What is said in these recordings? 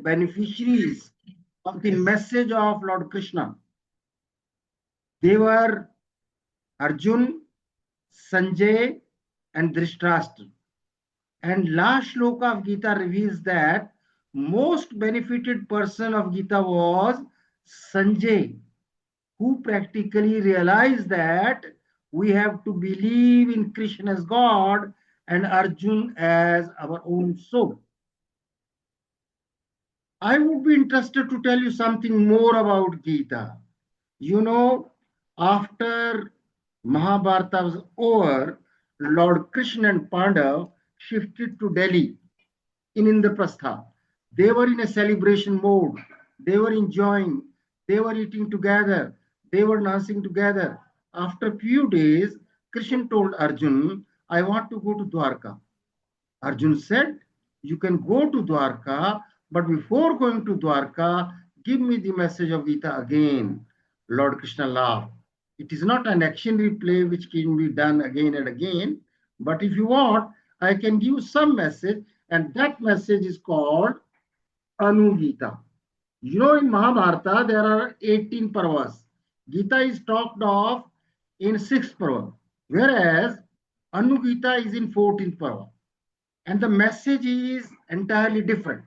beneficiaries of the message of Lord Krishna. They were Arjun, Sanjay, and Dhritarashtra. And last shloka of Gita reveals that most benefited person of Gita was Sanjay, who practically realized that we have to believe in Krishna as God and Arjun as our own soul. I would be interested to tell you something more about Gita. You know, after Mahabharata was over, Lord Krishna and Pandav shifted to Delhi in Indraprastha. They were in a celebration mode. They were enjoying. They were eating together. They were dancing together. After a few days, Krishna told Arjun, I want to go to Dwarka. Arjun said, you can go to Dwarka, but before going to Dwarka, give me the message of Gita again. Lord Krishna laughed. It is not an action replay which can be done again and again, but if you want, I can give some message, and that message is called Anugita. You know, in Mahabharata, there are 18 parvas. Gita is talked of in 6th parva, whereas Anugita is in 14th parva. And the message is entirely different.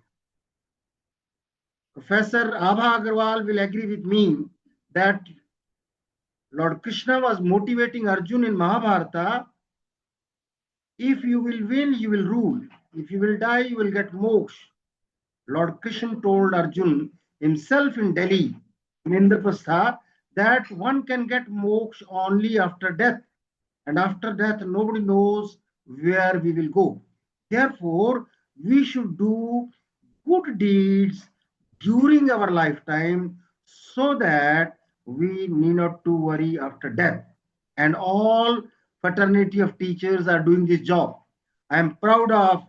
Professor Abha Agarwal will agree with me that Lord Krishna was motivating Arjun in Mahabharata. If you will win, you will rule. If you will die, you will get moksha. Lord Krishna told Arjun himself in Delhi, in Indraprastha, that one can get moksha only after death. And after death, nobody knows where we will go. Therefore, we should do good deeds during our lifetime so that we need not to worry after death. And all fraternity of teachers are doing this job. I am proud of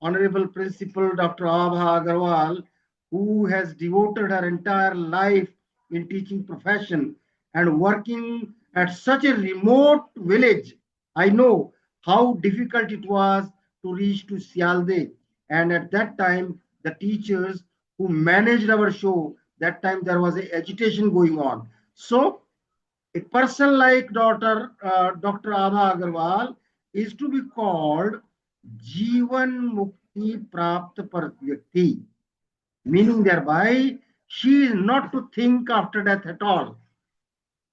Honorable Principal Dr. Abha Agarwal, who has devoted her entire life in teaching profession and working at such a remote village. I know how difficult it was to reach to Syalde. And at that time, the teachers who managed our show, that time there was an agitation going on. So a person like Dr. Abha Agarwal is to be called Jivan Mukti Prapt Par Vyakti, meaning thereby she is not to think after death at all.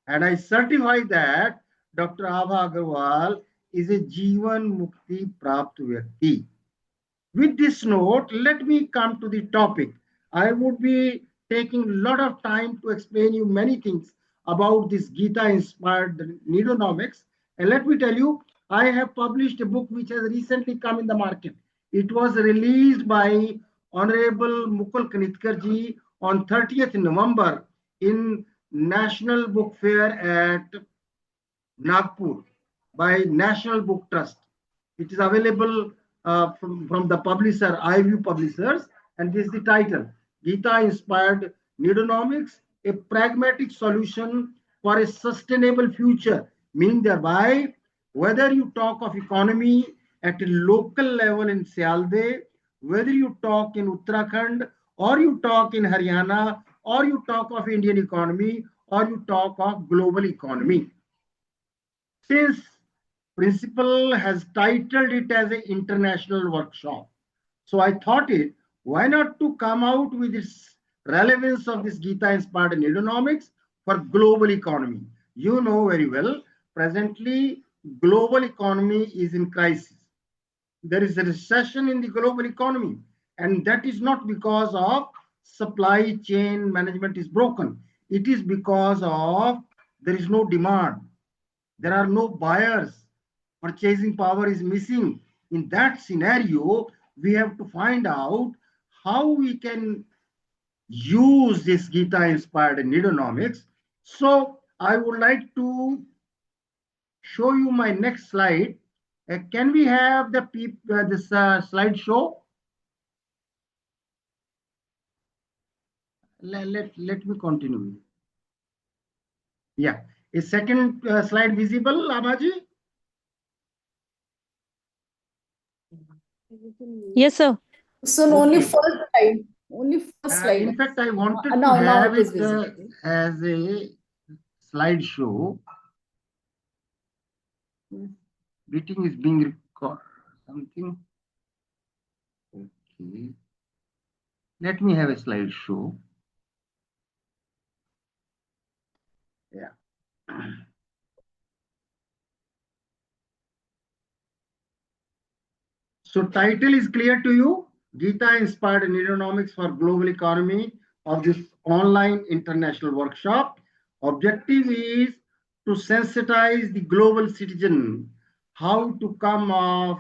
And I certify that Dr. Abha Agarwal is a Jivan Mukti Prapt Vyakti. With this note, let me come to the topic. I would be taking a lot of time to explain you many things about this Gita-inspired Needonomics. And let me tell you, I have published a book which has recently come in the market. It was released by Honorable Mukul Kanitkar ji on 30th November in National Book Fair at Nagpur by National Book Trust. It is available from the publisher, iView Publishers, and this is the title, Gita-Inspired Needonomics, a pragmatic solution for a sustainable future, meaning thereby, whether you talk of economy at a local level in Syalde, whether you talk in Uttarakhand, or you talk in Haryana, or you talk of Indian economy, or you talk of global economy. Since principal has titled it as an international workshop, so I thought it, why not to come out with this relevance of this Gita-inspired Needonomics for global economy. You know very well, presently, global economy is in crisis. There is a recession in the global economy, and that is not because of supply chain management is broken. It is because of there is no demand. There are no buyers. Purchasing power is missing. In that scenario, we have to find out how we can use this Gita-inspired Needonomics. So I would like to show you my next slide. Can we have the this slide show? Let me continue. Yeah. Is second slide visible, Abhaji? Yes, sir. So only first slide. Only first slide. In fact, I wanted to Now have it is it visible. as a slideshow. Meeting is being recorded. Something. Okay. Let me have a slideshow. Yeah. So title is clear to you. Gita inspired Needonomics for global economy of this online international workshop. Objective is to sensitize the global citizen how to come off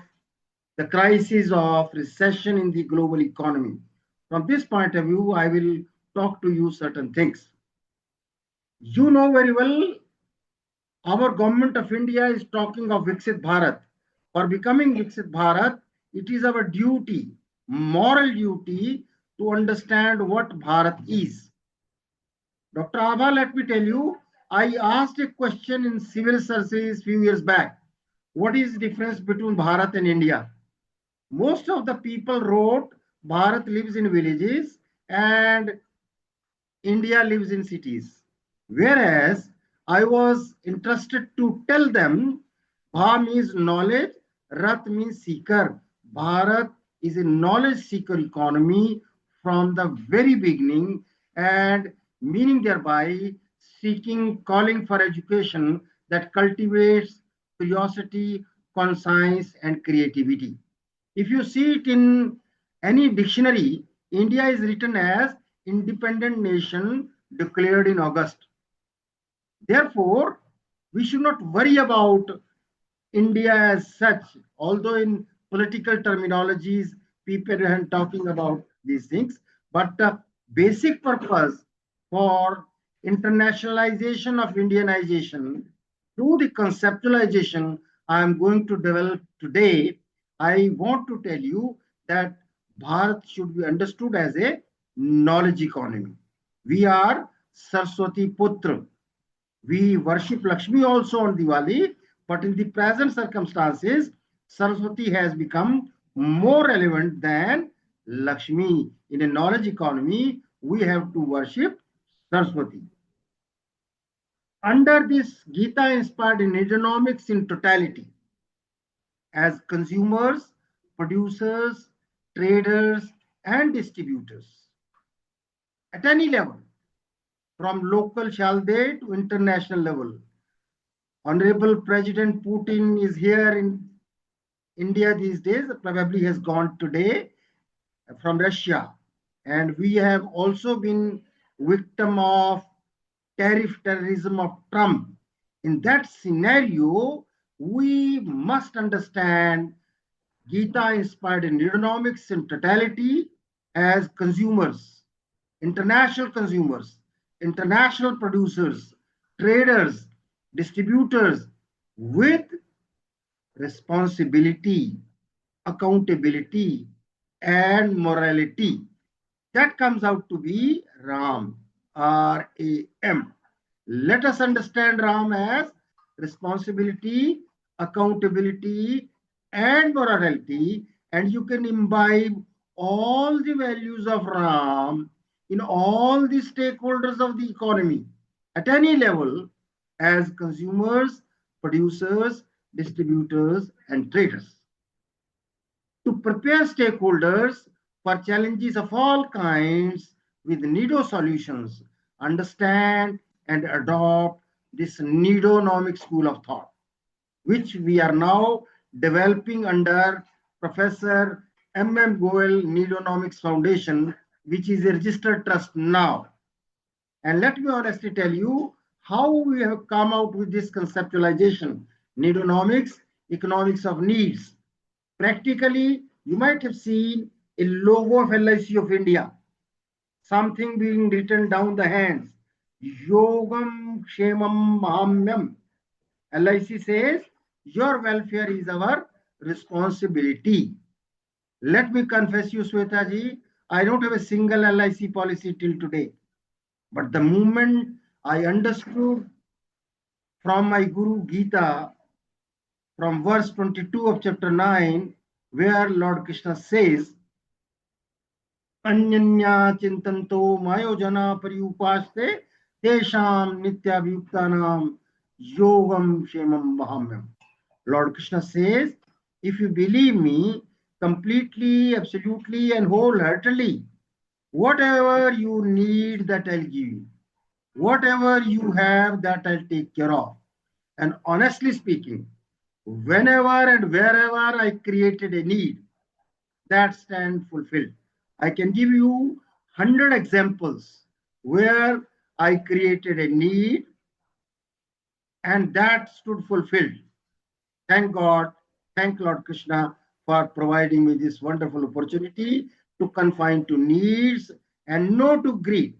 the crisis of recession in the global economy. From this point of view, I will talk to you certain things. You know very well, our government of India is talking of Viksit Bharat. For becoming Viksit Bharat, it is our duty, moral duty, to understand what Bharat is. Dr. Abha, let me tell you, I asked a question in civil services few years back. What is the difference between Bharat and India? Most of the people wrote Bharat lives in villages and India lives in cities. Whereas I was interested to tell them Bha means knowledge, Rat means seeker. Bharat is a knowledge seeker economy from the very beginning, and meaning thereby seeking, calling for education that cultivates curiosity, conscience, and creativity. If you see it in any dictionary, India is written as independent nation declared in August. Therefore, we should not worry about India as such, although in political terminologies, people are talking about these things. But the basic purpose for internationalization of Indianization through the conceptualization I am going to develop today, I want to tell you that Bharat should be understood as a knowledge economy. We are Saraswati Putra. We worship Lakshmi also on Diwali, but in the present circumstances, Saraswati has become more relevant than Lakshmi. In a knowledge economy, we have to worship Saraswati. Under this, Gita inspired in economics in totality as consumers, producers, traders, and distributors at any level, from local Syalde to international level. Honorable President Putin is here in India these days, probably has gone today from Russia. And we have also been victim of tariff terrorism of Trump. In that scenario, we must understand Gita inspired in economics in totality as consumers, international producers, traders, distributors with responsibility, accountability, and morality. That comes out to be Ram, RAM. Let us understand Ram as responsibility, accountability, and morality, and you can imbibe all the values of Ram in all the stakeholders of the economy at any level as consumers, producers, distributors, and traders. To prepare stakeholders for challenges of all kinds with NIDO solutions, understand and adopt this Needonomic school of thought, which we are now developing under Professor M.M.Goel Needonomics Foundation, which is a registered trust now. And let me honestly tell you how we have come out with this conceptualization, Needonomics, economics of needs. Practically, you might have seen a logo of LIC of India, something being written down the hands. Yogam Kshemam Mahamyam. LIC says, your welfare is our responsibility. Let me confess you, Swetaji, I don't have a single LIC policy till today. But the moment I understood from my Guru Gita, from verse 22 of chapter 9, where Lord Krishna says, Ananya चिंतन्तो मायोजना पर्युपास्ते तेषाम नित्याभियुक्तानाम yogam shemam vahamyam. Lord Krishna says, if you believe me completely, absolutely, and wholeheartedly, whatever you need, that I'll give you. Whatever you have, that I'll take care of. And honestly speaking, whenever and wherever I created a need, that stand fulfilled. I can give you 100 examples where I created a need and that stood fulfilled. Thank God, thank Lord Krishna for providing me this wonderful opportunity to confine to needs and no to greed.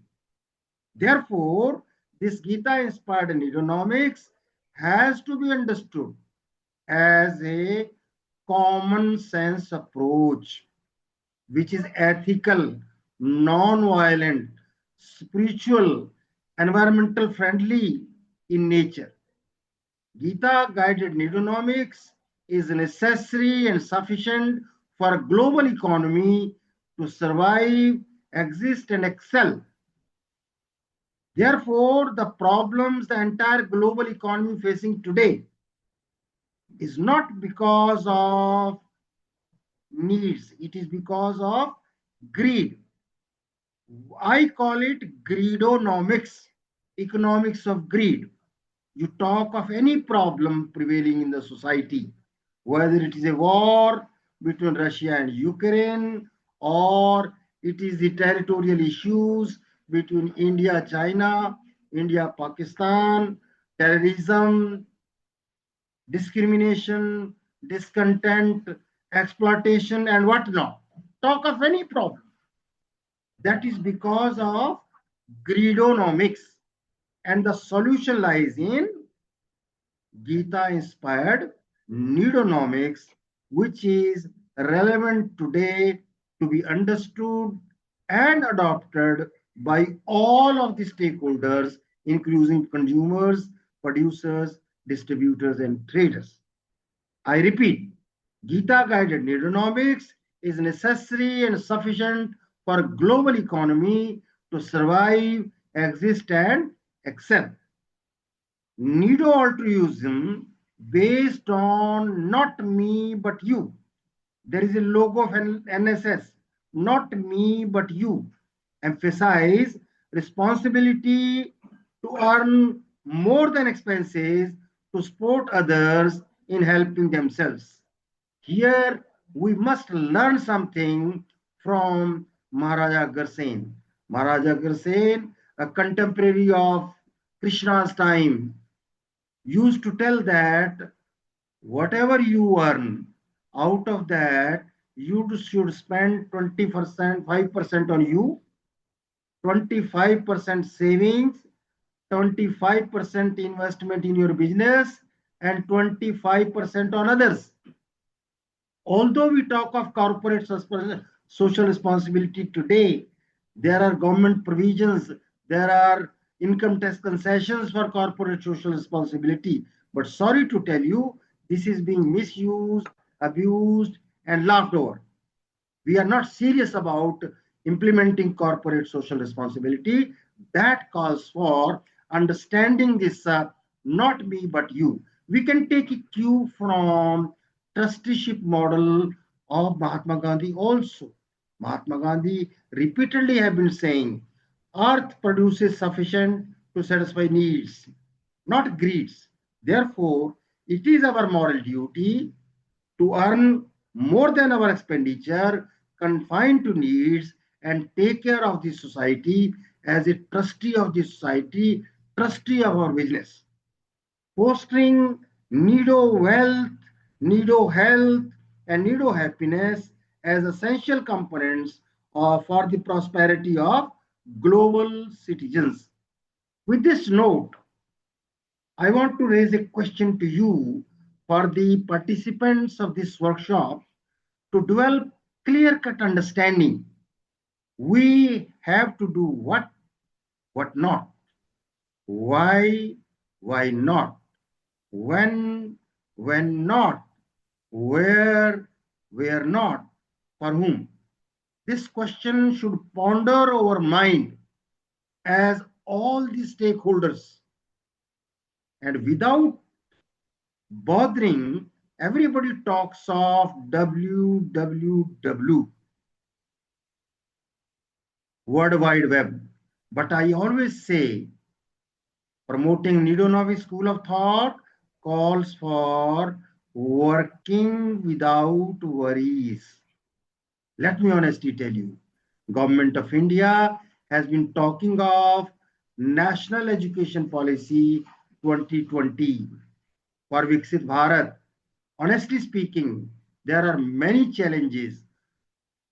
Therefore, this Gita inspired Needonomics has to be understood as a common sense approach, which is ethical, non-violent, spiritual, environmental friendly in nature. Gita guided Needonomics is necessary and sufficient for a global economy to survive, exist, and excel. Therefore, the problems the entire global economy facing today is not because of needs, it is because of greed. I call it greedonomics, economics of greed. You talk of any problem prevailing in the society, whether it is a war between Russia and Ukraine, or it is the territorial issues between India, China, India, Pakistan, terrorism, discrimination, discontent, exploitation, and whatnot. Talk of any problem. That is because of greedonomics. And the solution lies in Gita inspired Needonomics, which is relevant today to be understood and adopted by all of the stakeholders, including consumers, producers, distributors, and traders. I repeat, Gita guided Needonomics is necessary and sufficient for global economy to survive, exist, and excel. Nido altruism based on not me but you. There is a logo of NSS, not me but you. Emphasize responsibility to earn more than expenses to support others in helping themselves. Here we must learn something from Maharaja Agrasen. Maharaja Agrasen, a contemporary of Krishna's time, used to tell that whatever you earn, out of that, you should spend 20%, 5% on you, 25% savings, 25% investment in your business, and 25% on others. Although we talk of corporate social responsibility today, there are government provisions, there are income tax concessions for corporate social responsibility. But sorry to tell you, this is being misused, abused, and laughed over. We are not serious about implementing corporate social responsibility. That calls for understanding this not me but you. We can take a cue from trusteeship model of Mahatma Gandhi also. Mahatma Gandhi repeatedly have been saying, earth produces sufficient to satisfy needs, not greeds. Therefore, it is our moral duty to earn more than our expenditure, confined to needs, and take care of the society as a trustee of the society, trustee of our business. Fostering Nido wealth, Nido health, and Nido happiness as essential components for the prosperity of global citizens. With this note, I want to raise a question to you for the participants of this workshop to develop clear-cut understanding. We have to do what not, why not, when not, where not, for whom. This question should ponder our mind as all the stakeholders, and without bothering, everybody talks of WWW, World Wide Web. But I always say, promoting Needonomics school of thought calls for working without worries. Let me honestly tell you, Government of India has been talking of National Education Policy 2020 for Viksit Bharat. Honestly speaking, there are many challenges.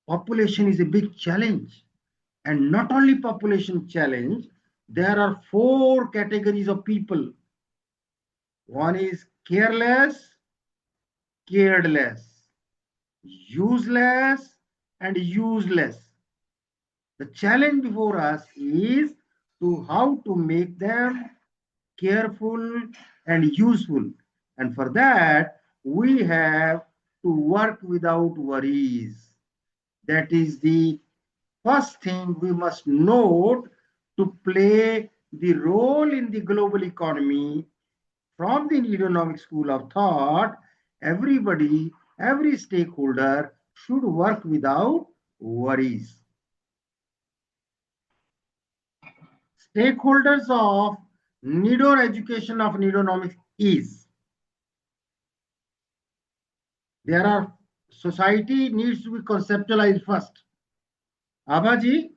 Population is a big challenge. And not only population challenge, there are four categories of people. One is careless, caredless, useless, and useless. The challenge before us is to how to make them careful and useful. And for that, we have to work without worries. That is the first thing we must note to play the role in the global economy from the economic school of thought. Everybody, every stakeholder should work without worries. Stakeholders of Nido education of Needonomics is there are society needs to be conceptualized first. Abhaji,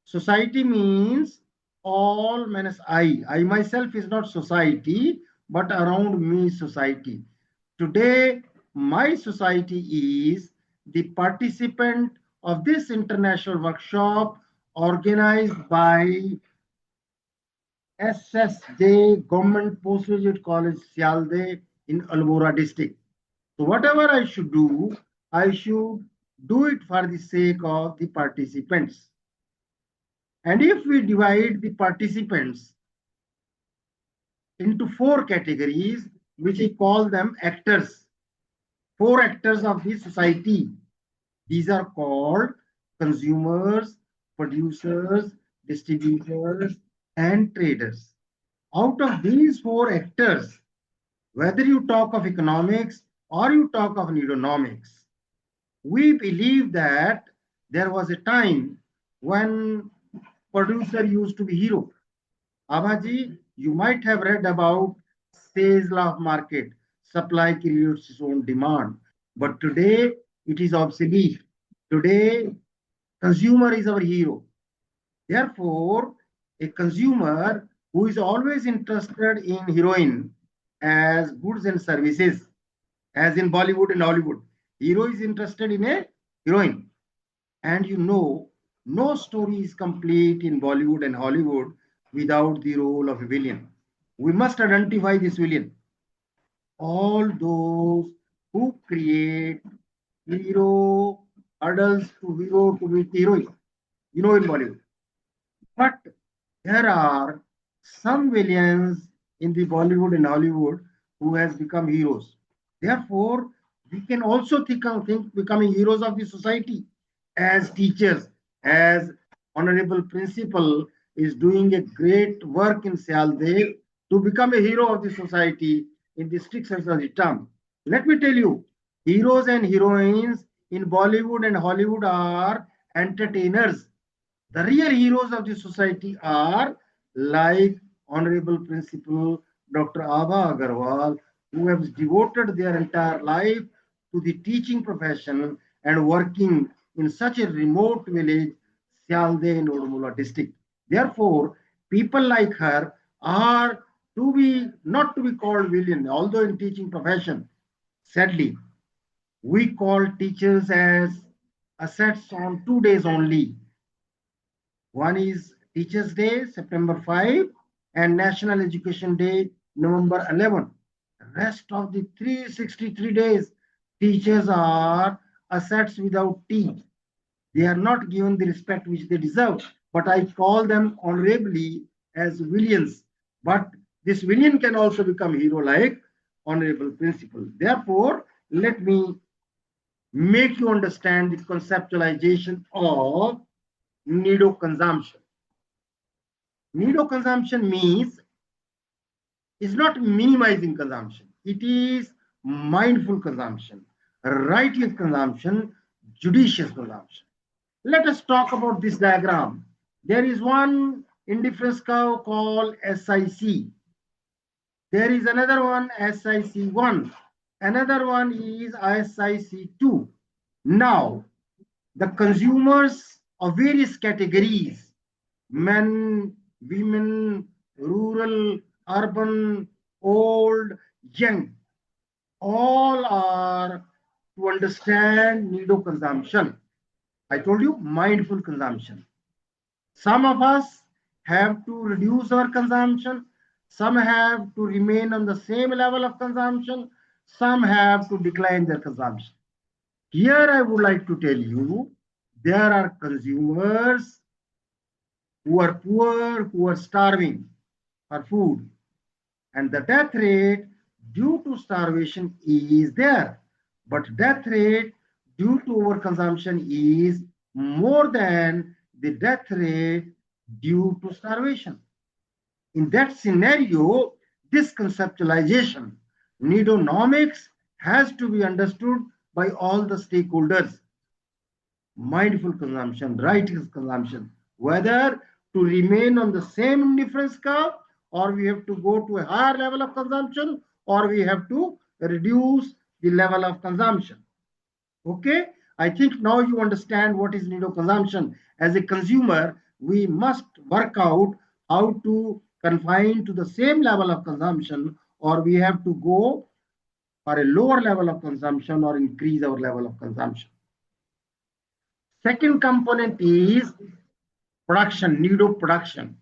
society means all minus I. I myself is not society, but around me society. Today, my society is the participant of this international workshop organized by S.S.J. Government Postgraduate College, Syalde in Almora district. So whatever I should do, I should do it for the sake of the participants. And if we divide the participants into four categories, which we call them actors, four actors of the society. These are called consumers, producers, distributors, and traders. Out of these four actors, whether you talk of economics or you talk of neuronomics, we believe that there was a time when producer used to be hero. Abhaji, you might have read about Say's law of market. Supply creates its own demand. But today, it is obsolete. Today, consumer is our hero. Therefore, a consumer who is always interested in heroine as goods and services, as in Bollywood and Hollywood, hero is interested in a heroine. And you know, no story is complete in Bollywood and Hollywood without the role of a villain. We must identify this villain. All those who create hero, adults to hero to be heroine, in Bollywood. But there are some villains in the Bollywood and Hollywood who has become heroes. Therefore, we can also think becoming heroes of the society as teachers, as honorable principal is doing a great work in Syalde to become a hero of the society in the strict sense of the term. Let me tell you, heroes and heroines in Bollywood and Hollywood are entertainers. The real heroes of the society are like Honorable Principal Dr. Abha Agarwal, who have devoted their entire life to the teaching profession and working in such a remote village, Syalde in Udumula district. Therefore, people like her are to be not to be called villain, although in teaching profession, sadly, we call teachers as assets on 2 days only. One is Teachers' Day, September 5, and National Education Day, November 11. Rest of the 363 days, teachers are assets without T. They are not given the respect which they deserve. But I call them honorably as villains. But this villain can also become hero like honorable principal. Therefore, let me make you understand the conceptualization of needo consumption. Needo consumption means is not minimizing consumption. It is mindful consumption, righteous consumption, judicious consumption. Let us talk about this diagram. There is one indifference curve called SIC. There is another one, SIC1. Another one is SIC2. Now, the consumers of various categories, men, women, rural, urban, old, young, all are to understand needo consumption. I told you mindful consumption. Some of us have to reduce our consumption. Some have to remain on the same level of consumption. Some have to decline their consumption. Here I would like to tell you, there are consumers who are poor, who are starving for food. And the death rate due to starvation is there. But death rate due to overconsumption is more than the death rate due to starvation. In that scenario, this conceptualization, Needonomics, has to be understood by all the stakeholders. Mindful consumption, righteous consumption, whether to remain on the same indifference curve, or we have to go to a higher level of consumption, or we have to reduce the level of consumption. Okay, I think now you understand what is needo consumption. As a consumer, we must work out how to confine to the same level of consumption, or we have to go for a lower level of consumption or increase our level of consumption. Second component is production, needo production.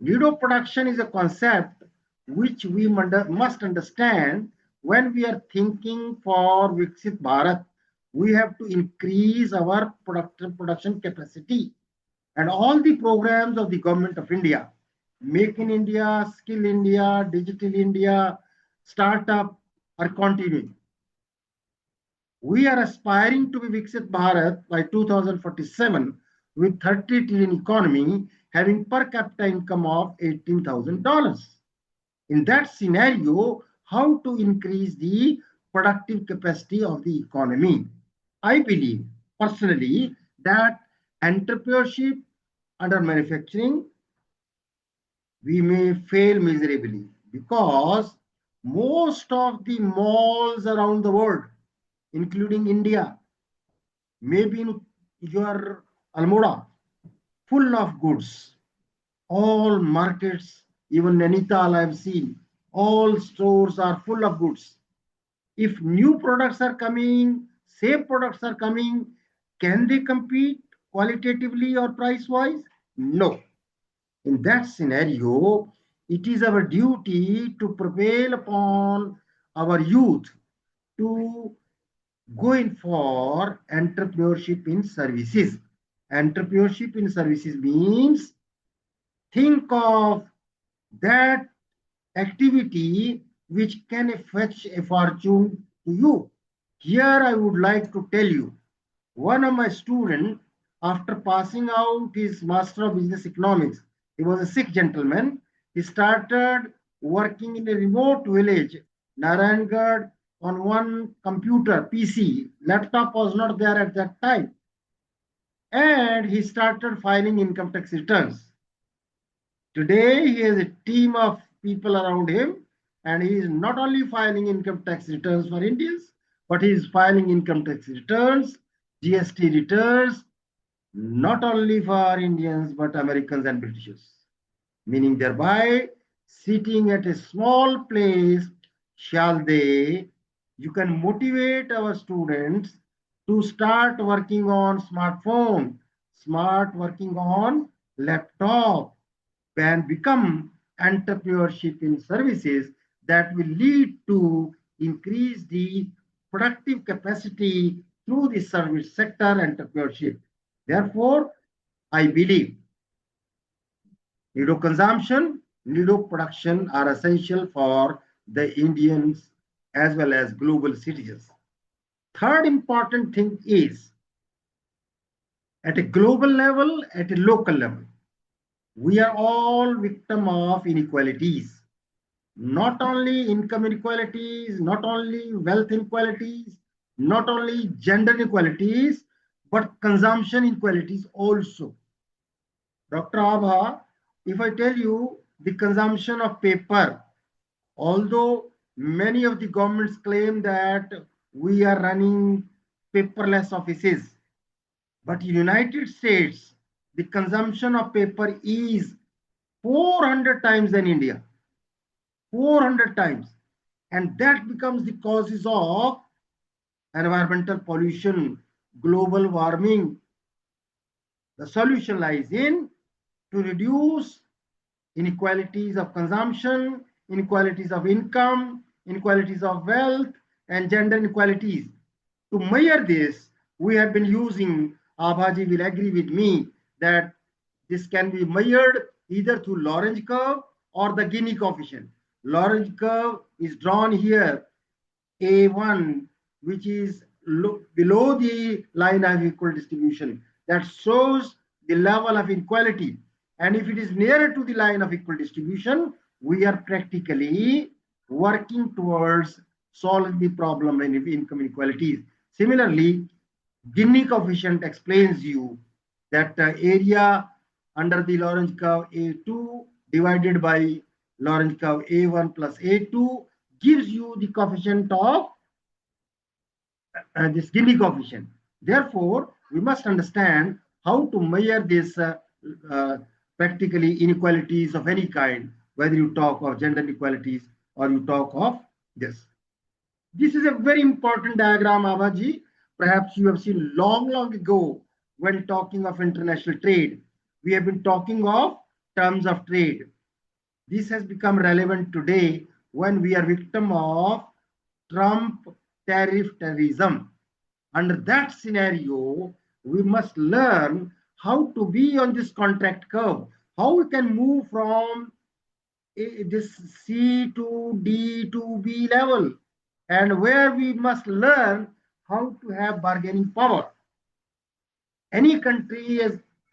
Needo production is a concept which we must understand when we are thinking for Viksit Bharat. We have to increase our production capacity. And all the programs of the government of India, Make in India, Skill India, Digital India, Startup, are continuing. We are aspiring to be Viksit Bharat by 2047 with 30 trillion economy having per capita income of $18,000. In that scenario, how to increase the productive capacity of the economy? I believe personally that entrepreneurship under manufacturing, we may fail miserably because most of the malls around the world, including India, maybe in your Almora, full of goods. All markets, even Nainital I've seen, all stores are full of goods. If new products are coming, same products are coming, can they compete qualitatively or price-wise? No. In that scenario, it is our duty to prevail upon our youth to go in for entrepreneurship in services. Entrepreneurship in services means think of that activity which can fetch a fortune to you. Here I would like to tell you, one of my students, after passing out his Master of Business Economics, he was a Sikh gentleman, he started working in a remote village, Narayangarh, on one computer, PC. Laptop was not there at that time. And he started filing income tax returns. Today, he has a team of people around him, and he is not only filing income tax returns for Indians, but he is filing income tax returns, GST returns, not only for Indians, but Americans and Britishers. Meaning thereby, sitting at a small place, Syalde, you can motivate our students to start working on smartphone, start working on laptop, and become entrepreneurship in services that will lead to increase the productive capacity through the service sector entrepreneurship. Therefore, I believe needo consumption, needo production are essential for the Indians as well as global citizens. Third important thing is at a global level, at a local level, we are all victim of inequalities. Not only income inequalities, not only wealth inequalities, not only gender inequalities, but consumption inequalities also. Dr. Abha, if I tell you the consumption of paper, although many of the governments claim that we are running paperless offices, but in United States, the consumption of paper is 400 times than India. 400 times. And that becomes the causes of environmental pollution, global warming. The solution lies in to reduce inequalities of consumption, inequalities of income, inequalities of wealth, and gender inequalities. To measure this, we have been using, Abhaji will agree with me, that this can be measured either through Lorentz curve or the Gini coefficient. Lorentz curve is drawn here, A1, which is below the line of equal distribution. That shows the level of inequality. And if it is nearer to the line of equal distribution, we are practically working towards solving the problem of income inequalities. Similarly, Gini coefficient explains you that area under the Lorentz curve A2 divided by Lorentz curve A1 plus A2 gives you the coefficient of this Gini coefficient. Therefore, we must understand how to measure this uh, practically inequalities of any kind, whether you talk of gender inequalities or you talk of this. This is a very important diagram, Abaji. Perhaps you have seen long, long ago when talking of international trade. We have been talking of terms of trade. This has become relevant today when we are victim of Trump tariff terrorism. Under that scenario, we must learn how to be on this contract curve, how we can move from this C to D to B level, and where we must learn how to have bargaining power. Any country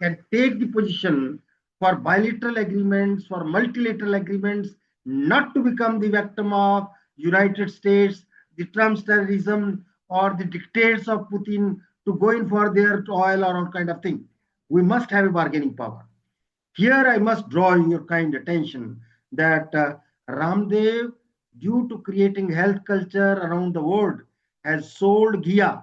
can take the position for bilateral agreements, for multilateral agreements, not to become the victim of United States, the Trump's terrorism, or the dictates of Putin to go in for their oil or all kind of thing. We must have a bargaining power. Here I must draw your kind attention that Ramdev, due to creating health culture around the world, has sold Ghia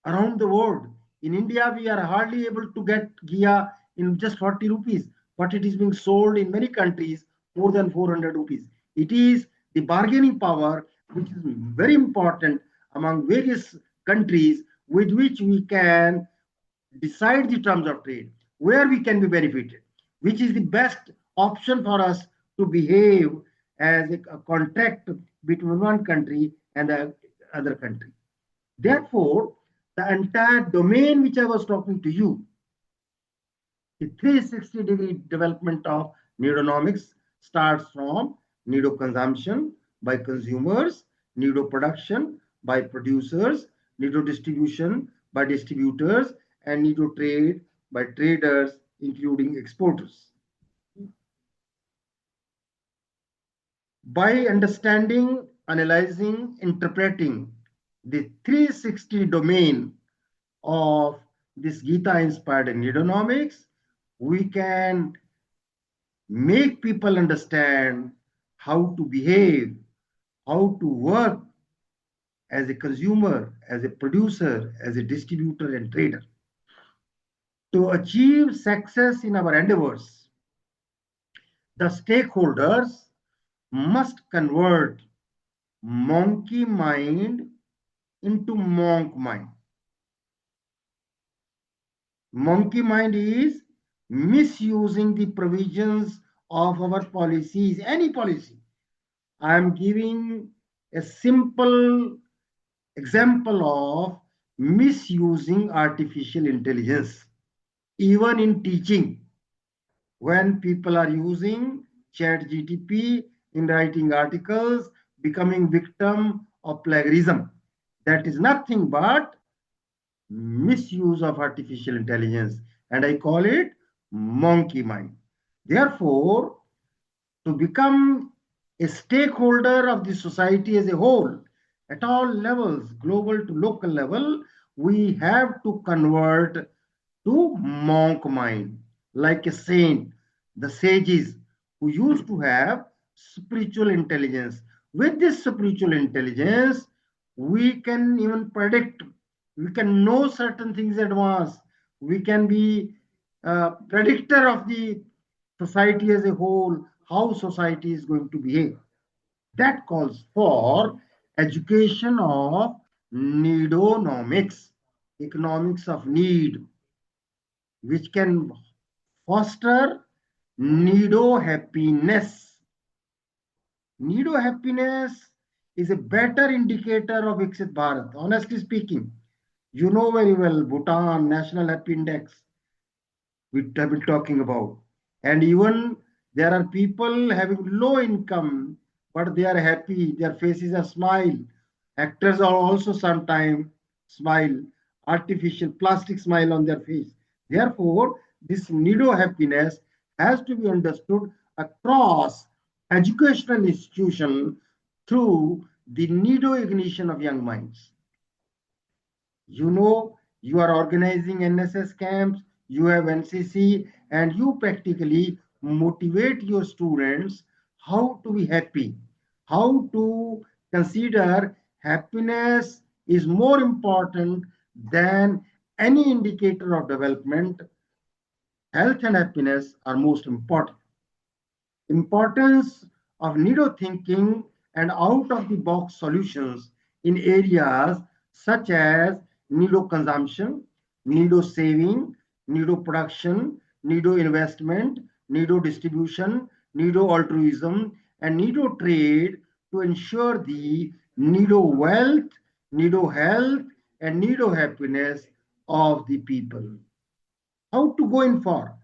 around the world. In India, we are hardly able to get Ghia in just 40 rupees, but it is being sold in many countries more than 400 rupees. It is the bargaining power which is very important among various countries with which we can decide the terms of trade, where we can be benefited, which is the best option for us to behave as a contract between one country and the other country. Therefore, the entire domain which I was talking to you, the 360-degree development of Needonomics starts from Needo consumption by consumers, Needo production by producers, Needo distribution by distributors, and Needo trade by traders, including exporters. By understanding, analyzing, interpreting the 360 domain of this Gita inspired Needonomics, we can make people understand how to behave, how to work as a consumer, as a producer, as a distributor and trader. To achieve success in our endeavors, the stakeholders must convert monkey mind into monk mind. Monkey mind is misusing the provisions of our policies, any policy. I am giving a simple example of misusing artificial intelligence, even in teaching, when people are using chat GTP in writing articles, becoming victim of plagiarism. That is nothing but misuse of artificial intelligence, and I call it monkey mind. Therefore, to become a stakeholder of the society as a whole, at all levels, global to local level, we have to convert to monk mind, like a saint, the sages who used to have spiritual intelligence. With this spiritual intelligence, we can even predict, we can know certain things in advance, we can be a predictor of the society as a whole, how society is going to behave. That calls for education of needonomics, economics of need, which can foster needo happiness. Needo happiness is a better indicator of Viksit Bharat. Honestly speaking, you know very well Bhutan National Happy Index we have been talking about. And even there are people having low income, but they are happy, their faces are smile. Actors are also sometimes smile, artificial plastic smile on their face. Therefore, this nido happiness has to be understood across educational institution through the nido ignition of young minds. You know, you are organizing NSS camps, you have NCC, and you practically motivate your students how to be happy, how to consider happiness is more important than any indicator of development. Health and happiness are most important. Importance of Nido thinking and out of the box solutions in areas such as Nido consumption, Nido saving, Nido production, Nido investment, Nido distribution, Nido altruism, and Nido trade to ensure the Nido wealth, Nido health, and Nido happiness of the people. How to go in for?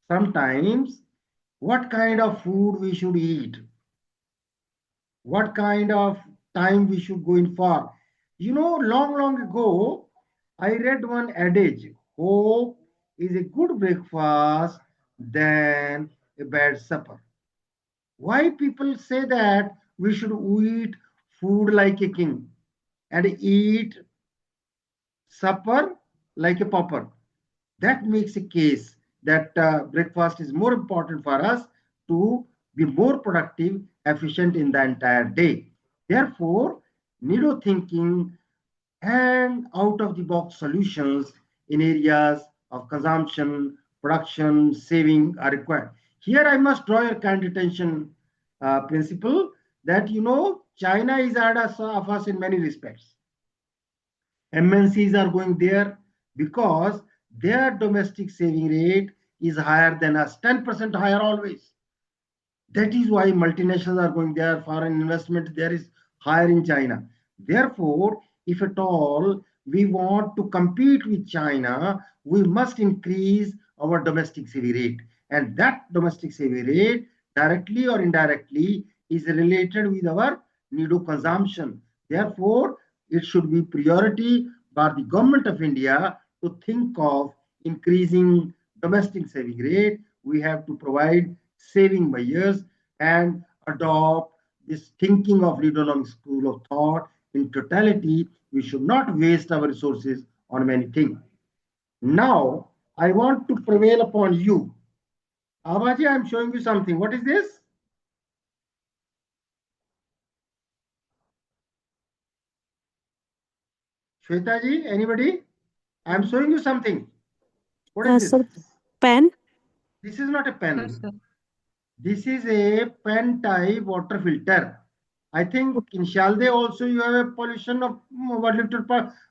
Sometimes what kind of food we should eat, what kind of time we should go in for. You know, long ago, I read one adage, hope is a good breakfast than a bad supper. Why people say that we should eat food like a king and eat supper like a pauper? That makes a case that breakfast is more important for us to be more productive, efficient in the entire day. Therefore, Nido thinking and out of the box solutions in areas of consumption, production, saving are required. Here, I must draw your kind attention, principle that you know China is ahead of us in many respects. MNCs are going there because their domestic saving rate is higher than us, 10% higher always. That is why multinationals are going there, foreign investment there is higher in China. Therefore, if at all we want to compete with China, we must increase our domestic saving rate. And that domestic saving rate, directly or indirectly, is related with our NIDO consumption. Therefore, it should be priority by the government of India to think of increasing domestic saving rate. We have to provide saving measures and adopt this thinking of Needonomics school of thought in totality. We should not waste our resources on many things. Now, I want to prevail upon you. Abaji, I am showing you something. What is this? Shwetaji, anybody? I am showing you something. What is this? Sir, pen. This is not a Yes, pen. sir. This is a pen type water filter. I think in Syalde also you have a pollution of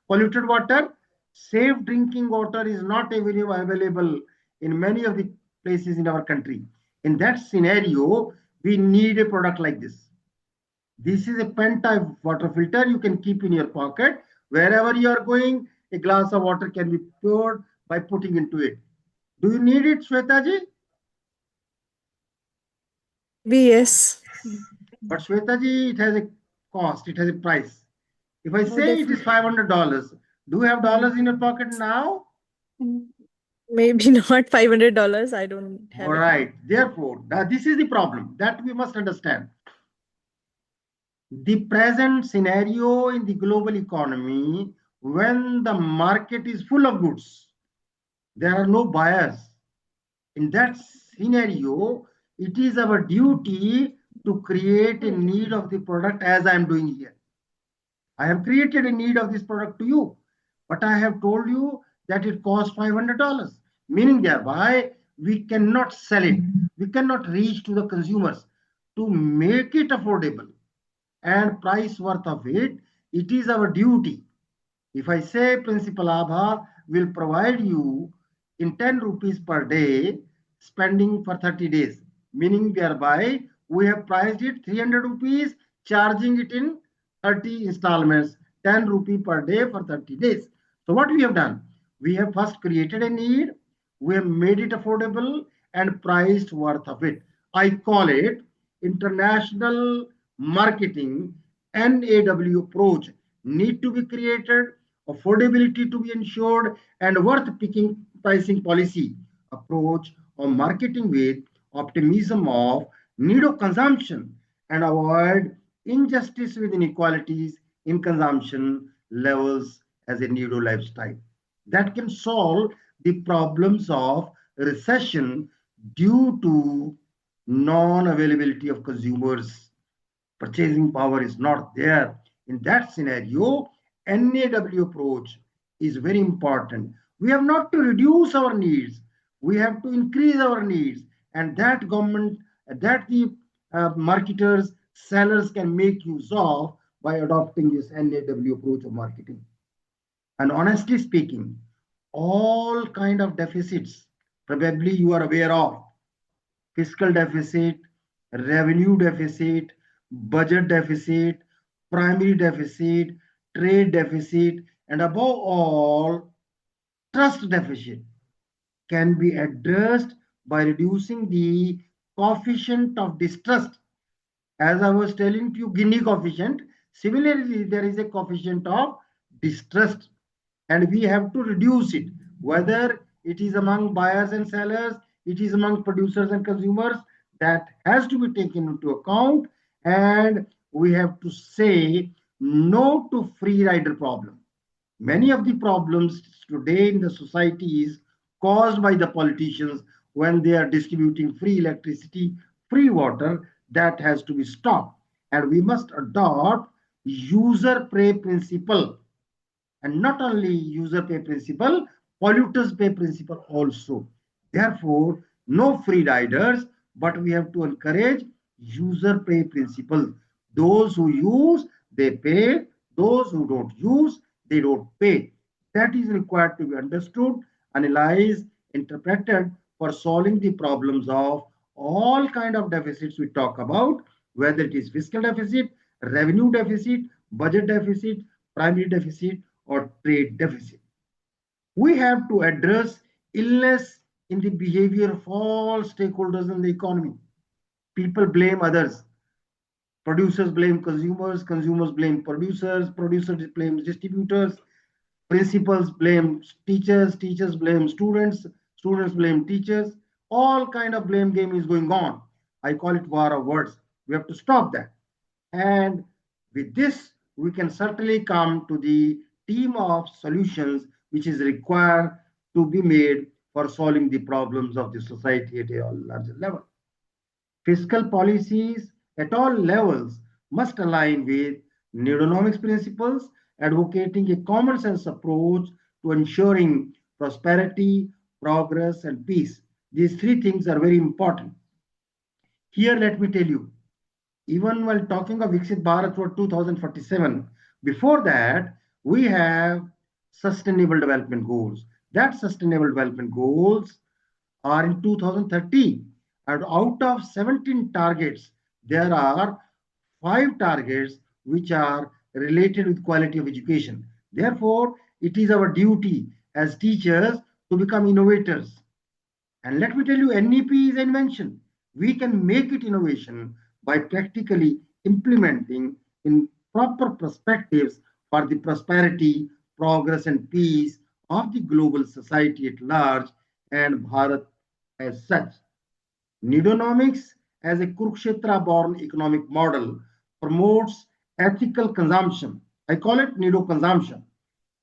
polluted water. Safe drinking water is not available in many of the places in our country. In that scenario, we need a product like this. This is a pen type water filter you can keep in your pocket. Wherever you are going, a glass of water can be poured by putting into it. Do you need it, Shwetaji? Maybe yes. But Shwetaji, it has a cost, it has a price. If I say it is $500, do you have dollars in your pocket now? Maybe not $500. I don't have All it right. Therefore, this is the problem that we must understand. The present scenario in the global economy, when the market is full of goods, there are no buyers. In that scenario, it is our duty to create a need of the product as I am doing here. I have created a need of this product to you, but I have told you that it costs $500, meaning thereby we cannot sell it. We cannot reach to the consumers to make it affordable and price worth of it. It is our duty. If I say Principal Abha will provide you in 10 rupees per day, spending for 30 days, meaning thereby we have priced it 300 rupees, charging it in 30 installments, 10 rupee per day for 30 days. So what we have done? We have first created a need, we have made it affordable and priced worth of it. I call it international marketing NAW approach. Need to be created, affordability to be ensured, and worth picking pricing policy approach or marketing with optimism of need of consumption and avoid injustice with inequalities in consumption levels as a Nido lifestyle. That can solve the problems of recession due to non-availability of consumers. Purchasing power is not there. In that scenario, NAW approach is very important. We have not to reduce our needs, we have to increase our needs, and that government, that the marketers, sellers can make use of by adopting this NAW approach of marketing. And honestly speaking, all kind of deficits probably you are aware of: fiscal deficit, revenue deficit, budget deficit, primary deficit, trade deficit, and above all, trust deficit can be addressed by reducing the coefficient of distrust. As I was telling you, Gini coefficient, similarly, there is a coefficient of distrust, and we have to reduce it, whether it is among buyers and sellers, it is among producers and consumers. That has to be taken into account, and we have to say no to free rider problem. Many of the problems today in the society is caused by the politicians when they are distributing free electricity, free water. That has to be stopped, and we must adopt user pay principle, and not only user pay principle, polluters pay principle also. Therefore, no free riders, but we have to encourage user pay principle. Those who use, they pay. Those who don't use, they don't pay. That is required to be understood, analyzed, interpreted for solving the problems of all kind of deficits we talk about, whether it is fiscal deficit, revenue deficit, budget deficit, primary deficit, or trade deficit. We have to address illness in the behavior of all stakeholders in the economy. People blame others. Producers blame consumers, consumers blame producers, producers blame distributors, principals blame teachers, teachers blame students, students blame teachers. All kind of blame game is going on. I call it war of words. We have to stop that. And with this, we can certainly come to the team of solutions which is required to be made for solving the problems of the society at a larger level. Fiscal policies at all levels must align with Needonomics principles, advocating a common sense approach to ensuring prosperity, progress, and peace. These three things are very important. Here, let me tell you, even while talking of Viksit Bharat for 2047, before that, we have sustainable development goals. That sustainable development goals are in 2030. And out of 17 targets, there are 5 targets which are related with quality of education. Therefore, it is our duty as teachers to become innovators. And let me tell you, NEP is an invention. We can make it innovation by practically implementing in proper perspectives for the prosperity, progress, and peace of the global society at large and Bharat as such. Needonomics, as a Kurukshetra born economic model, promotes ethical consumption. I call it Nido consumption,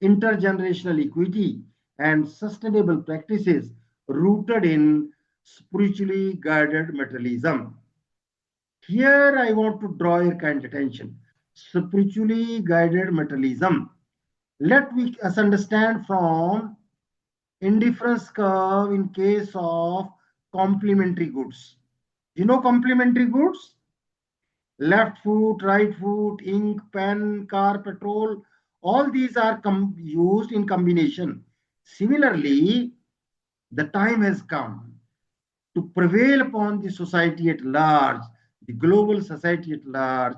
intergenerational equity, and sustainable practices rooted in spiritually guided materialism. Here, I want to draw your kind attention. Spiritually guided materialism. Let us understand from indifference curve in case of complementary goods. You know complementary goods? Left foot, right foot, ink, pen, car, petrol. All these are used in combination. Similarly, the time has come to prevail upon the society at large, the global society at large,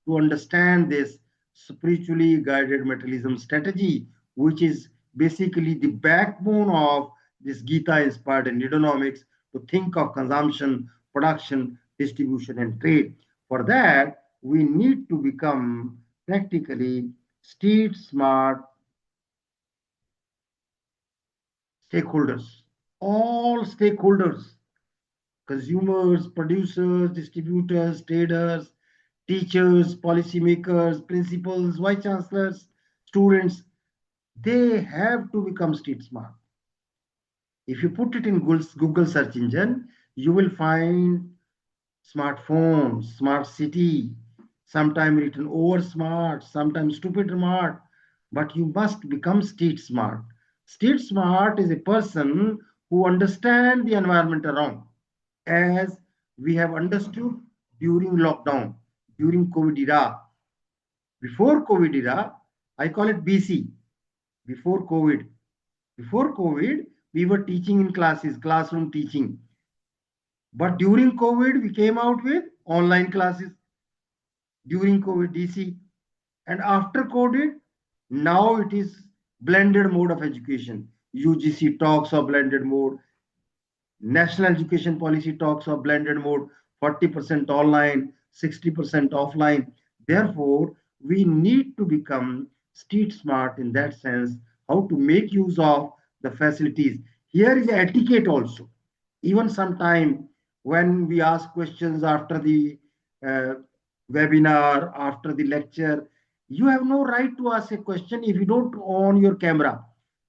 to understand this spiritually guided materialism strategy, which is basically the backbone of this Gita inspired Needonomics, to think of consumption, production, distribution, and trade. For that, we need to become practically street smart stakeholders. All stakeholders, consumers, producers, distributors, traders, teachers, policymakers, principals, vice chancellors, students, they have to become street smart. If you put it in Google search engine, you will find smartphone, smart city, sometimes written over smart, sometimes stupid smart, but you must become street smart. Street smart is a person who understands the environment around, as we have understood during lockdown, during COVID era. Before COVID era, I call it BC, before COVID. Before COVID, we were teaching in classes, classroom teaching. But during COVID, we came out with online classes. During COVID, DC. And after COVID, now it is blended mode of education. UGC talks of blended mode. National Education Policy talks of blended mode, 40% online, 60% offline. Therefore, we need to become street smart in that sense, how to make use of the facilities. Here is etiquette also. Even sometime when we ask questions after the uh, webinar, after the lecture, you have no right to ask a question if you don't on your camera.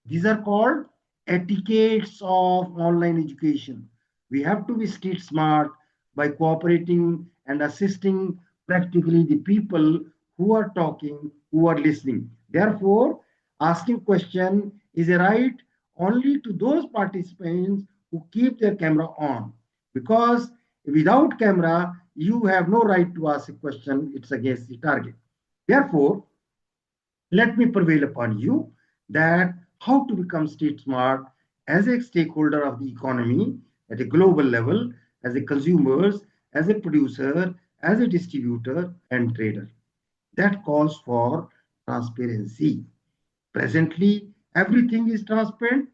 These are called etiquettes of online education. We have to be street smart by cooperating and assisting practically the people who are talking, who are listening. Therefore, asking question is a right only to those participants who keep their camera on. Because without camera, you have no right to ask a question. It's against the target. Therefore, let me prevail upon you that how to become street smart as a stakeholder of the economy at a global level, as a consumers, as a producer, as a distributor and trader. That calls for transparency. Presently, everything is transparent.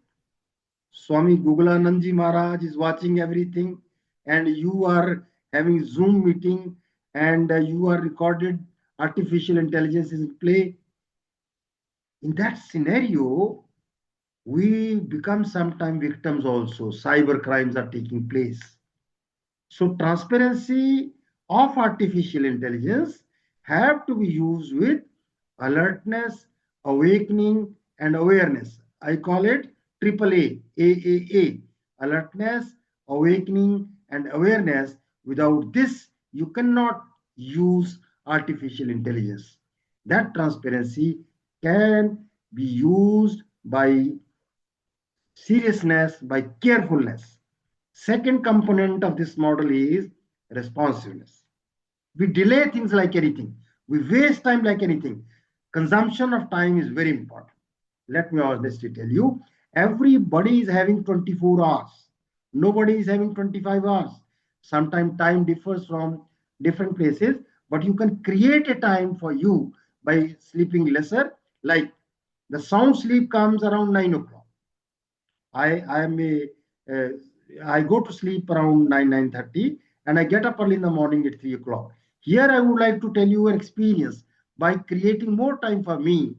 Swami Gugulanandji Maharaj is watching everything, and you are having Zoom meeting, and you are recorded. Artificial intelligence is in play. In that scenario, we become sometimes victims also. Cyber crimes are taking place. So transparency of artificial intelligence have to be used with alertness, awakening, and awareness. I call it triple A, AAA, alertness, awakening, and awareness. Without this, you cannot use artificial intelligence. That transparency can be used by seriousness, by carefulness. Second component of this model is responsiveness. We delay things like anything. We waste time like anything. Consumption of time is very important. Let me honestly tell you, everybody is having 24 hours. Nobody is having 25 hours. Sometimes time differs from different places, but you can create a time for you by sleeping lesser. Like the sound sleep comes around 9 o'clock. I am a uh, I go to sleep around 9:30, and I get up early in the morning at 3 o'clock. Here I would like to tell you an experience. by creating more time for me,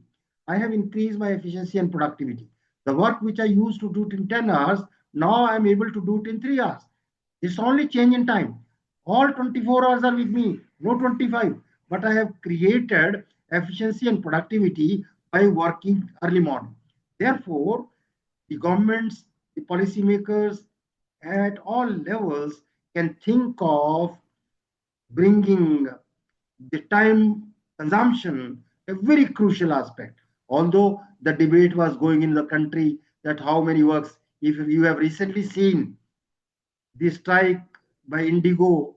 I have increased my efficiency and productivity. The work which I used to do it in 10 hours, now I'm able to do it in 3 hours. It's only change in time. All 24 hours are with me, no 25. But I have created efficiency and productivity by working early morning. Therefore, the governments, the policymakers at all levels can think of bringing the time consumption a very crucial aspect. Although the debate was going in the country that how many works, if you have recently seen the strike by Indigo,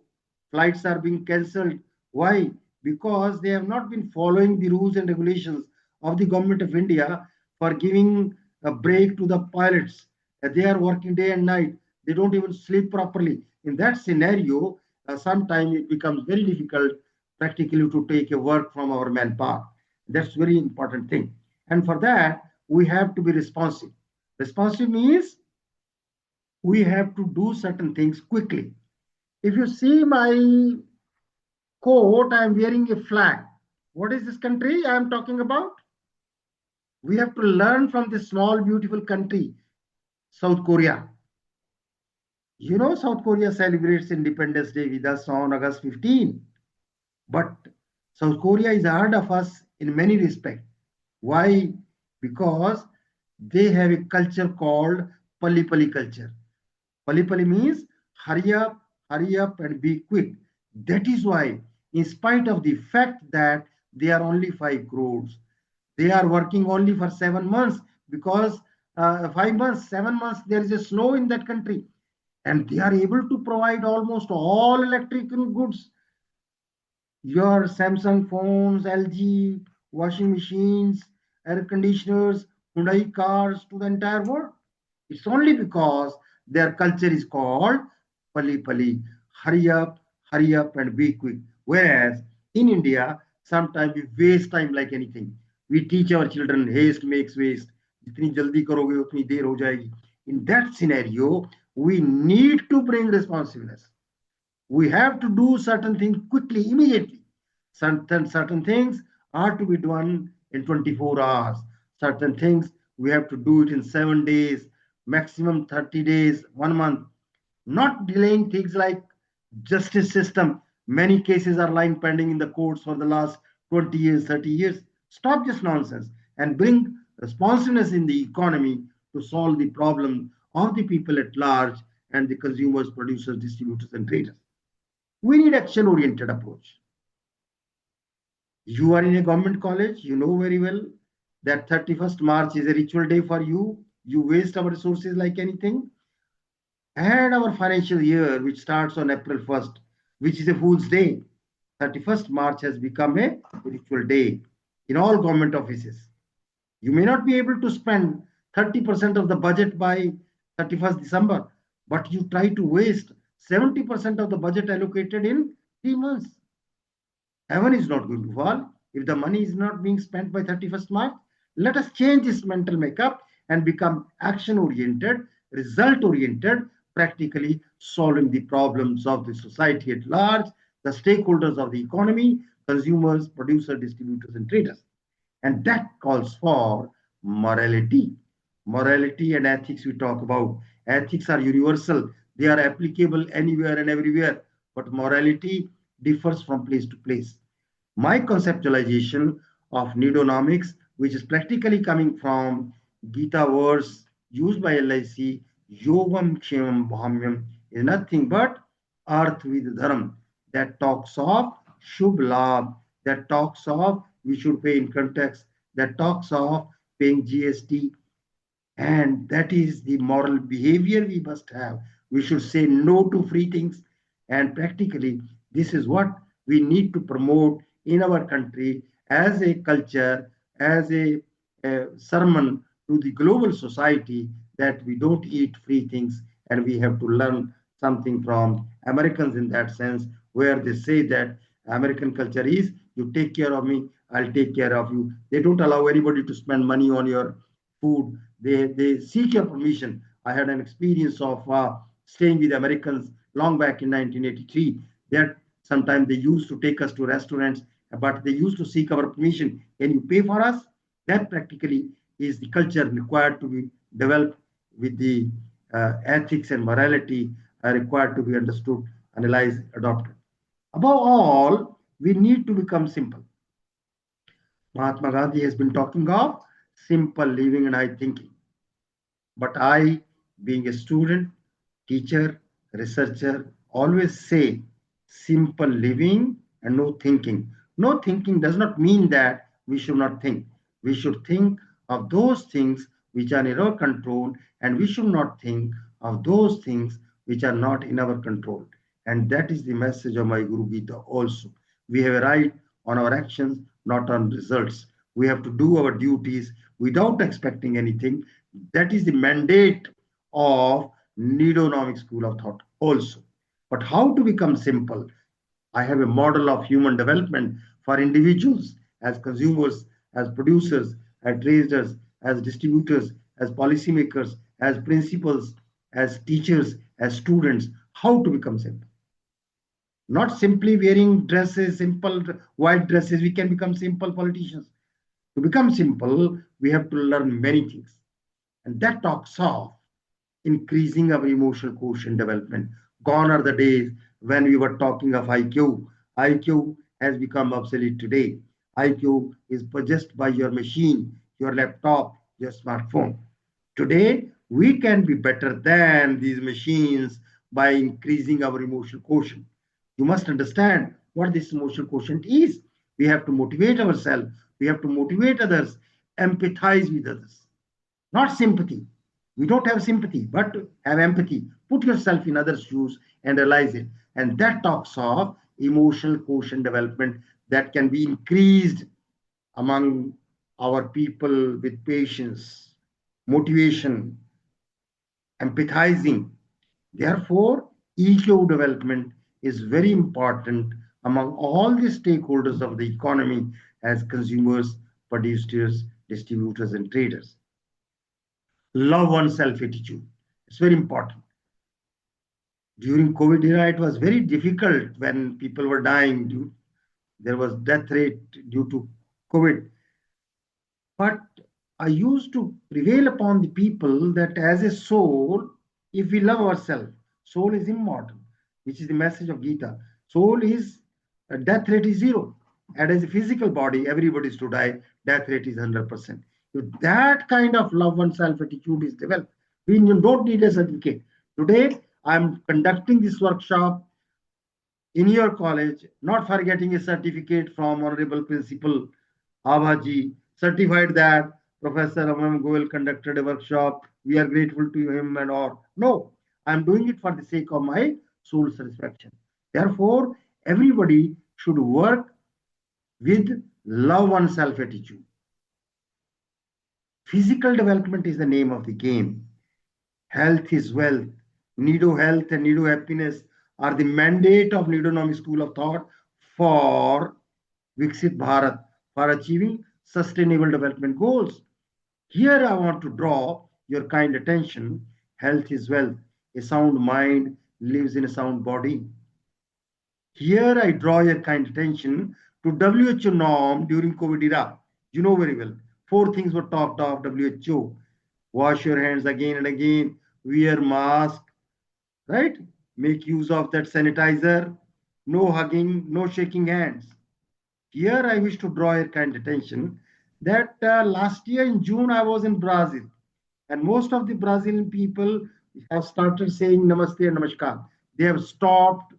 flights are being cancelled. Why? Because they have not been following the rules and regulations of the government of India for giving a break to the pilots. They are working day and night. They don't even sleep properly. In that scenario, sometimes it becomes very difficult practically to take a work from our manpower. That's very important thing. And for that, we have to be responsive. Responsive means we have to do certain things quickly. If you see my coat, I am wearing a flag. What is this country I am talking about? We have to learn from this small, beautiful country, South Korea. You know, South Korea celebrates Independence Day with us on August 15. But South Korea is ahead of us in many respects. Why? Because they have a culture called Pali Pali culture. Pali Pali means hurry up and be quick. That is why, in spite of the fact that they are only 5 crores, they are working only for 7 months because 5 months, 7 months, there is a snow in that country. And they are able to provide almost all electrical goods, your Samsung phones, LG, washing machines, air conditioners, Hyundai cars to the entire world. It's only because their culture is called Pali Pali, hurry up and be quick. Whereas in India, sometimes we waste time like anything. We teach our children haste makes waste. जितनी जल्दी करोगे उतनी देर हो जाएगी. In that scenario, we need to bring responsiveness. We have to do certain things quickly, immediately. Certain things are to be done in 24 hours. Certain things we have to do it in 7 days, maximum 30 days, 1 month. Not delaying things like justice system. Many cases are lying pending in the courts for the last 20 years, 30 years. Stop this nonsense and bring responsiveness in the economy to solve the problem of the people at large and the consumers, producers, distributors, and traders. We need action-oriented approach. You are in a government college, you know very well that 31st March is a ritual day for you. You waste our resources like anything. And our financial year, which starts on April 1st, which is a Fool's Day, 31st March has become a ritual day in all government offices. You may not be able to spend 30% of the budget by 31st December, but you try to waste 70% of the budget allocated in 3 months. Heaven is not going to fall if the money is not being spent by 31st March. Let us change this mental makeup and become action oriented, result oriented, practically solving the problems of the society at large, the stakeholders of the economy, consumers, producers, distributors, and traders. And that calls for morality. Morality and ethics we talk about. Ethics are universal, they are applicable anywhere and everywhere, but morality differs from place to place. My conceptualization of Needonomics, which is practically coming from Gita verse used by LIC, Yogam Kshemam Bhamyam, is nothing but Earth with Dharma, that talks of Shubh Labh, that talks of we should pay income tax, that talks of paying GST, and that is the moral behavior we must have. We should say no to free things. And practically, this is what we need to promote in our country as a culture, as a sermon to the global society that we don't eat free things and we have to learn something from Americans in that sense, where they say that American culture is you take care of me, I'll take care of you. They don't allow anybody to spend money on your food. They seek your permission. I had an experience of staying with Americans long back in 1983. That sometimes they used to take us to restaurants but they used to seek our permission. Can you pay for us? That practically is the culture required to be developed with the ethics and morality required to be understood, analyzed, adopted. Above all, we need to become simple. Mahatma Gandhi has been talking of simple living and high thinking. But I, being a student, teacher, researcher, always say simple living and no thinking. No thinking does not mean that we should not think. We should think of those things which are in our control, and we should not think of those things which are not in our control. And that is the message of my Guru Gita also. We have a right on our actions, not on results. We have to do our duties without expecting anything. That is the mandate of Needonomics school of thought also. But how to become simple? I have a model of human development for individuals as consumers, as producers, as traders, as distributors, as policymakers, as principals, as teachers, as students, how to become simple. Not simply wearing dresses, simple white dresses, we can become simple politicians. To become simple, we have to learn many things. And that talks of increasing our emotional quotient development. Gone are the days when we were talking of IQ. IQ has become obsolete today. IQ is purchased by your machine, your laptop, your smartphone. Today, we can be better than these machines by increasing our emotional quotient. You must understand what this emotional quotient is. We have to motivate ourselves, we have to motivate others, empathize with others. Not sympathy. We don't have sympathy, but have empathy. Put yourself in others' shoes and realize it. And that talks of emotional quotient development that can be increased among our people with patience, motivation, empathizing. Therefore, EQ development is very important among all the stakeholders of the economy as consumers, producers, distributors, and traders. Love oneself attitude. It's very important. During COVID era, it was very difficult when people were dying. There was death rate due to COVID. But I used to prevail upon the people that as a soul, if we love ourselves, soul is immortal, which is the message of Gita. Soul is, death rate is zero. And as a physical body, everybody is to die, death rate is 100%. If that kind of love oneself attitude is developed, we don't need a certificate. Today, I'm conducting this workshop in your college, not for getting a certificate from Honorable Principal Abhaji, certified that Professor M.M.Goel conducted a workshop. We are grateful to him and all. No, I'm doing it for the sake of my soul satisfaction. Therefore, everybody should work with love oneself attitude. Physical development is the name of the game. Health is wealth. Nido health and Nido happiness are the mandate of Needonomics school of thought for Viksit Bharat, for achieving sustainable development goals. Here I want to draw your kind attention. Health is wealth. A sound mind lives in a sound body. Here I draw your kind attention to WHO norm during COVID era. You know very well. Four things were talked of WHO. Wash your hands again and again. Wear mask, right? Make use of that sanitizer. No hugging, no shaking hands. Here I wish to draw your kind attention that last year in June I was in Brazil, and most of the Brazilian people have started saying Namaste and Namaskar. They have stopped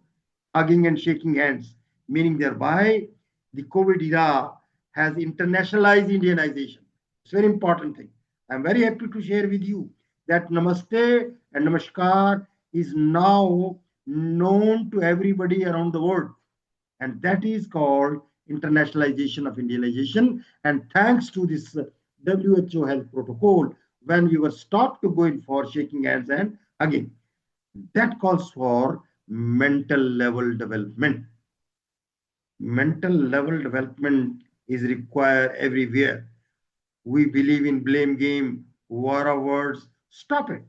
hugging and shaking hands, meaning thereby the COVID era has internationalized Indianization. It's a very important thing. I'm very happy to share with you that Namaste and Namaskar is now known to everybody around the world. And that is called internationalization of Indianization. And thanks to this WHO health protocol, when we were stopped to go in for shaking hands and hugging, that calls for mental level development. Mental level development is required everywhere. We believe in blame game, war of words. Stop it.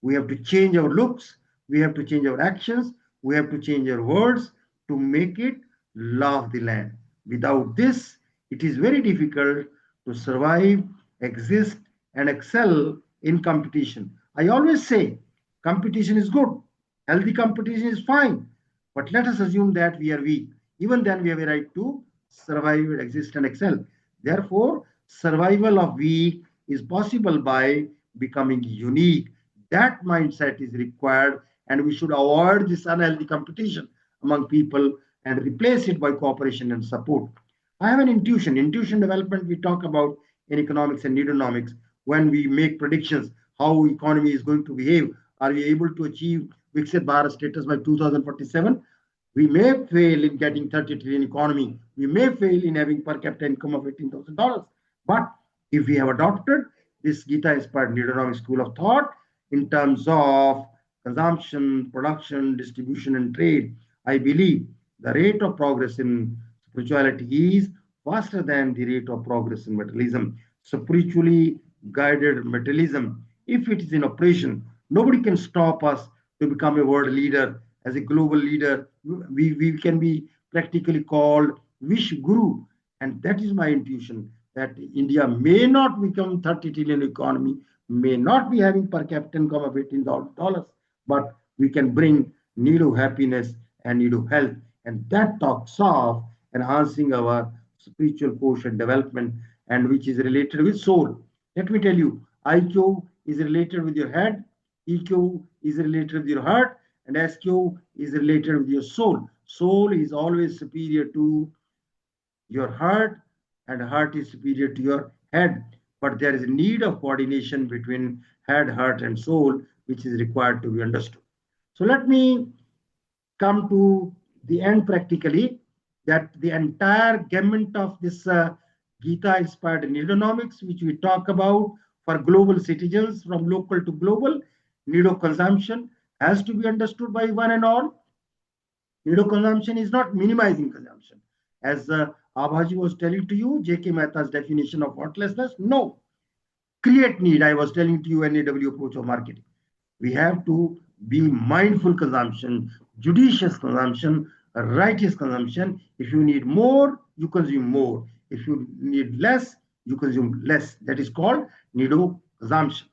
We have to change our looks. We have to change our actions. We have to change our words to make it love the land. Without this, it is very difficult to survive, exist, and excel in competition. I always say competition is good, healthy competition is fine, but let us assume that we are weak. Even then, we have a right to survive, exist, and excel. Therefore, survival of weak is possible by becoming unique. That mindset is required, and we should avoid this unhealthy competition among people and replace it by cooperation and support. I have an intuition development we talk about in economics and needonomics. When we make predictions how economy is going to behave, are we able to achieve Viksit Bharat status by 2047? We may fail in getting 30 trillion economy. We may fail in having per capita income of $18,000. But if we have adopted this Gita-inspired Needonomics school of thought in terms of consumption, production, distribution, and trade, I believe the rate of progress in spirituality is faster than the rate of progress in materialism. Spiritually guided materialism, if it is in operation, nobody can stop us to become a world leader. As a global leader, we can be practically called wish guru. And that is my intuition that India may not become 30 trillion economy, may not be having per capita income of $18, but we can bring need of happiness and need of health. And that talks of enhancing our spiritual quotient development and which is related with soul. Let me tell you, IQ is related with your head, EQ is related with your heart, and SQ is related with your soul. Soul is always superior to your heart, and heart is superior to your head. But there is a need of coordination between head, heart, and soul, which is required to be understood. So let me come to the end practically, that the entire gamut of this Gita inspired needonomics, which we talk about for global citizens from local to global, need of consumption has to be understood by one and all. Need of consumption is not minimizing consumption. As Abhaji was telling to you, J.K. Mehta's definition of worthlessness, no. Create need, I was telling to you, NAW approach of marketing. We have to be mindful consumption, judicious consumption, righteous consumption. If you need more, you consume more. If you need less, you consume less. That is called nido consumption.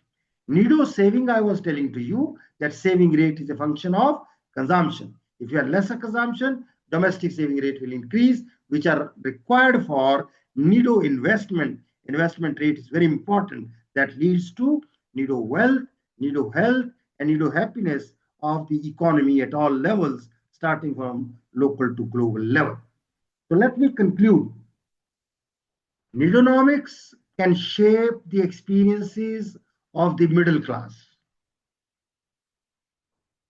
Nido saving, I was telling to you that saving rate is a function of consumption. If you have lesser consumption, domestic saving rate will increase, which are required for nido investment. Investment rate is very important. That leads to nido wealth, nido health, and nido happiness of the economy at all levels, starting from local to global level. So let me conclude. Needonomics can shape the experiences of the middle class.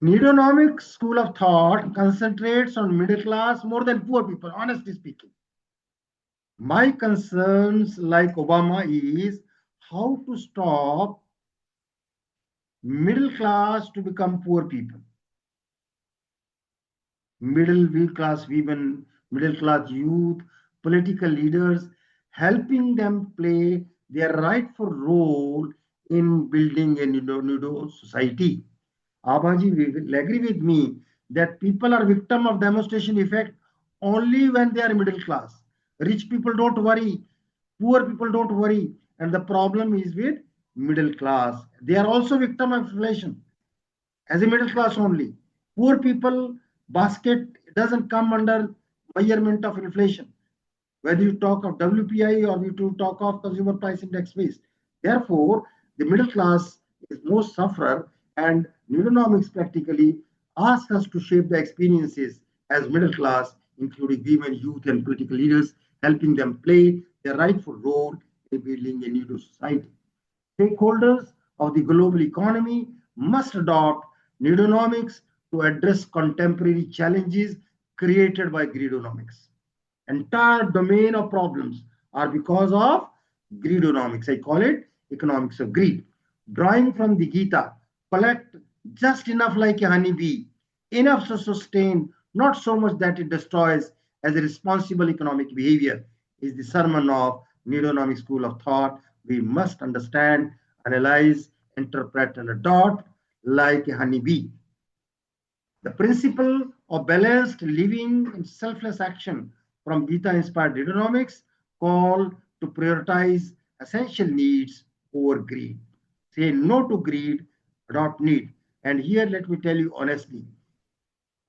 Needonomics school of thought concentrates on middle class more than poor people, honestly speaking. My concerns, like Obama, is how to stop middle class to become poor people. Middle class women, middle class youth, political leaders, helping them play their rightful role in building a nudo society. Abhaji will agree with me that people are victim of demonstration effect only when they are middle class. Rich people don't worry, poor people don't worry, and the problem is with middle class. They are also victim of inflation as a middle class only. Poor people basket doesn't come under measurement of inflation, whether you talk of WPI or you talk of consumer price index based. Therefore, the middle class is most sufferer, and Needonomics practically asks us to shape the experiences as middle class, including women, youth, and political leaders, helping them play their rightful role in building a new society. Stakeholders of the global economy must adopt Needonomics to address contemporary challenges created by greedonomics. Entire domain of problems are because of greedonomics. I call it economics of greed. Drawing from the Gita, collect just enough like a honeybee, enough to sustain, not so much that it destroys, as a responsible economic behavior, is the sermon of Needonomic school of thought. We must understand, analyze, interpret, and adopt like a honeybee. The principle of balanced living and selfless action from Gita-inspired Needonomics call to prioritize essential needs over greed. Say no to greed, adopt need. And here, let me tell you honestly,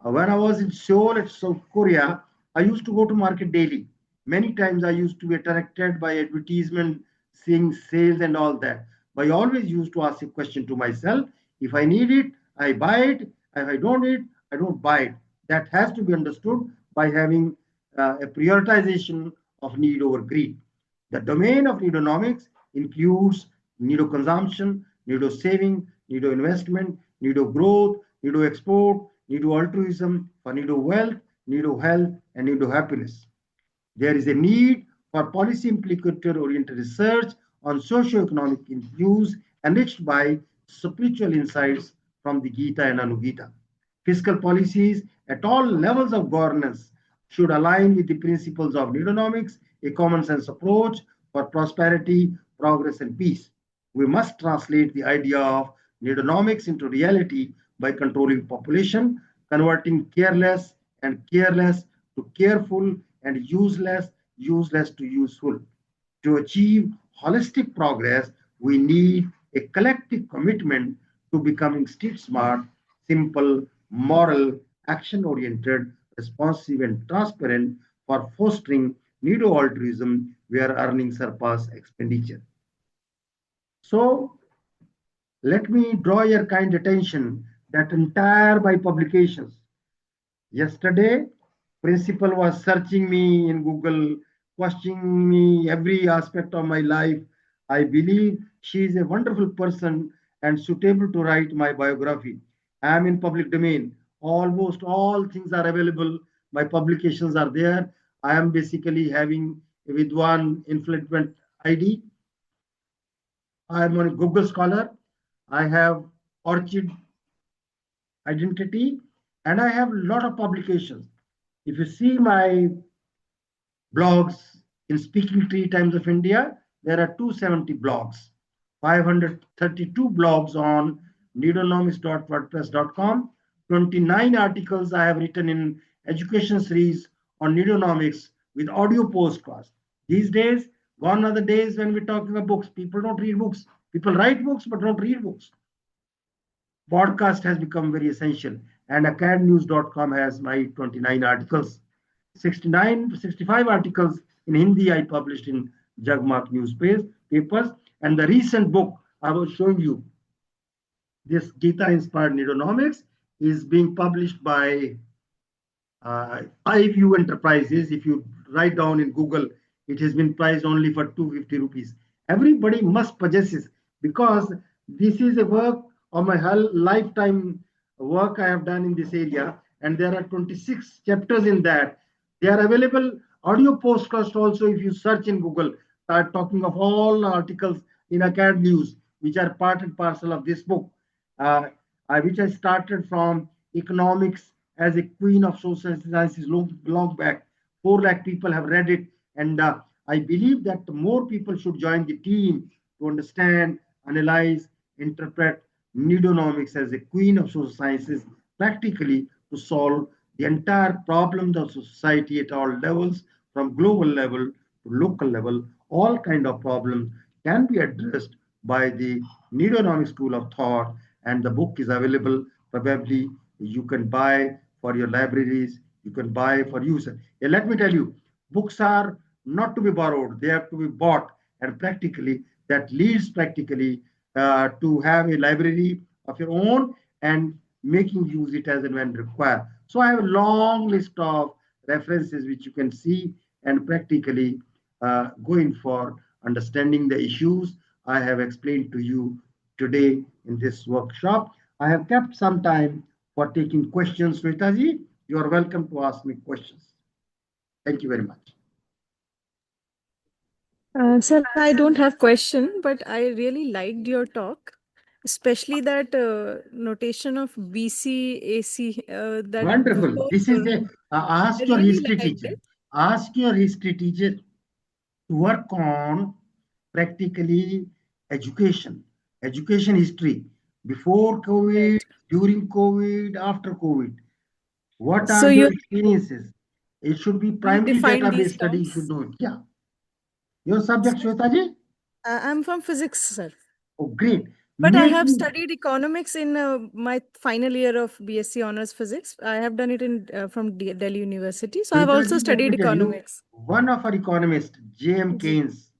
when I was in Seoul at South Korea, I used to go to market daily. Many times I used to be attracted by advertisement, seeing sales and all that. But I always used to ask a question to myself: if I need it, I buy it. If I don't need it, I don't buy it. That has to be understood by having a prioritization of need over greed. The domain of needonomics includes needo consumption, needo saving, needo investment, needo growth, needo export, needo altruism, for needo wealth, needo health, and needo happiness. There is a need for policy implicator oriented research on socio-economic issues enriched by spiritual insights from the Gita and Anugita. Fiscal policies at all levels of governance should align with the principles of Needonomics, a common sense approach for prosperity, progress, and peace. We must translate the idea of Needonomics into reality by controlling population, converting careless and careless to careful and useless to useful. To achieve holistic progress, we need a collective commitment to becoming street smart, simple, moral, action oriented, responsive, and transparent for fostering neuro altruism where earnings surpass expenditure. So, let me draw your kind attention that entire by publications. Yesterday, principal was searching me in Google, questioning me every aspect of my life. I believe she is a wonderful person and suitable to write my biography. I am in public domain. Almost all things are available. My publications are there. I am basically having with one influent ID. I am on Google Scholar. I have Orchid Identity, and I have a lot of publications. If you see my blogs in Speaking Tree Times of India, there are 270 blogs, 532 blogs on needonomics.wordpress.com, 29 articles I have written in education series on needonomics with audio postcards. These days, gone are the days when we're talking about books. People don't read books. People write books but don't read books. Podcast has become very essential, and acadnews.com has my 29 articles. 65 articles in Hindi I published in Jagmark newspapers. And the recent book I was showing you, this Gita inspired Needonomics, is being published by iView Enterprises. If you write down in Google, it has been priced only for 250 rupees. Everybody must possess this because this is a work of my whole lifetime work I have done in this area, and there are 26 chapters in that. They are available audio podcast also if you search in Google. Talking of all articles in Acad News, which are part and parcel of this book, which I started from economics as a queen of social sciences long back. 4 lakh people have read it, and I believe that more people should join the team to understand, analyze, interpret Needonomics as a queen of social sciences, practically to solve the entire problems of society at all levels, from global level to local level. All kind of problems can be addressed by the Needonomics school of thought, and the book is available. Probably you can buy for your libraries, you can buy for use. Let me tell you, books are not to be borrowed, they have to be bought, and practically that leads practically to have a library of your own and making use it as and when required. So I have a long list of references which you can see, and practically going for understanding the issues I have explained to you today in this workshop. I have kept some time for taking questions. Swetaji, you are welcome to ask me questions. Thank you very much. Sir, I don't have question, but I really liked your talk, especially that notation of BCAC. That Wonderful. before, This is a I ask your really history liked teacher. it. Ask your history teacher to work on practically education, education history before COVID, Right. during COVID, after COVID. What So are your you experiences? It should be We primary define database these study. You should terms. know it. Yeah. Your subject, Shweta ji? I'm from physics, sir. Oh, great. But I Make have you studied economics in my final year of BSc Honors Physics. I have done it in from Delhi University. So I have Shweta also ji, let me studied tell you, economics. one of our economists, J.M. Ji. Keynes,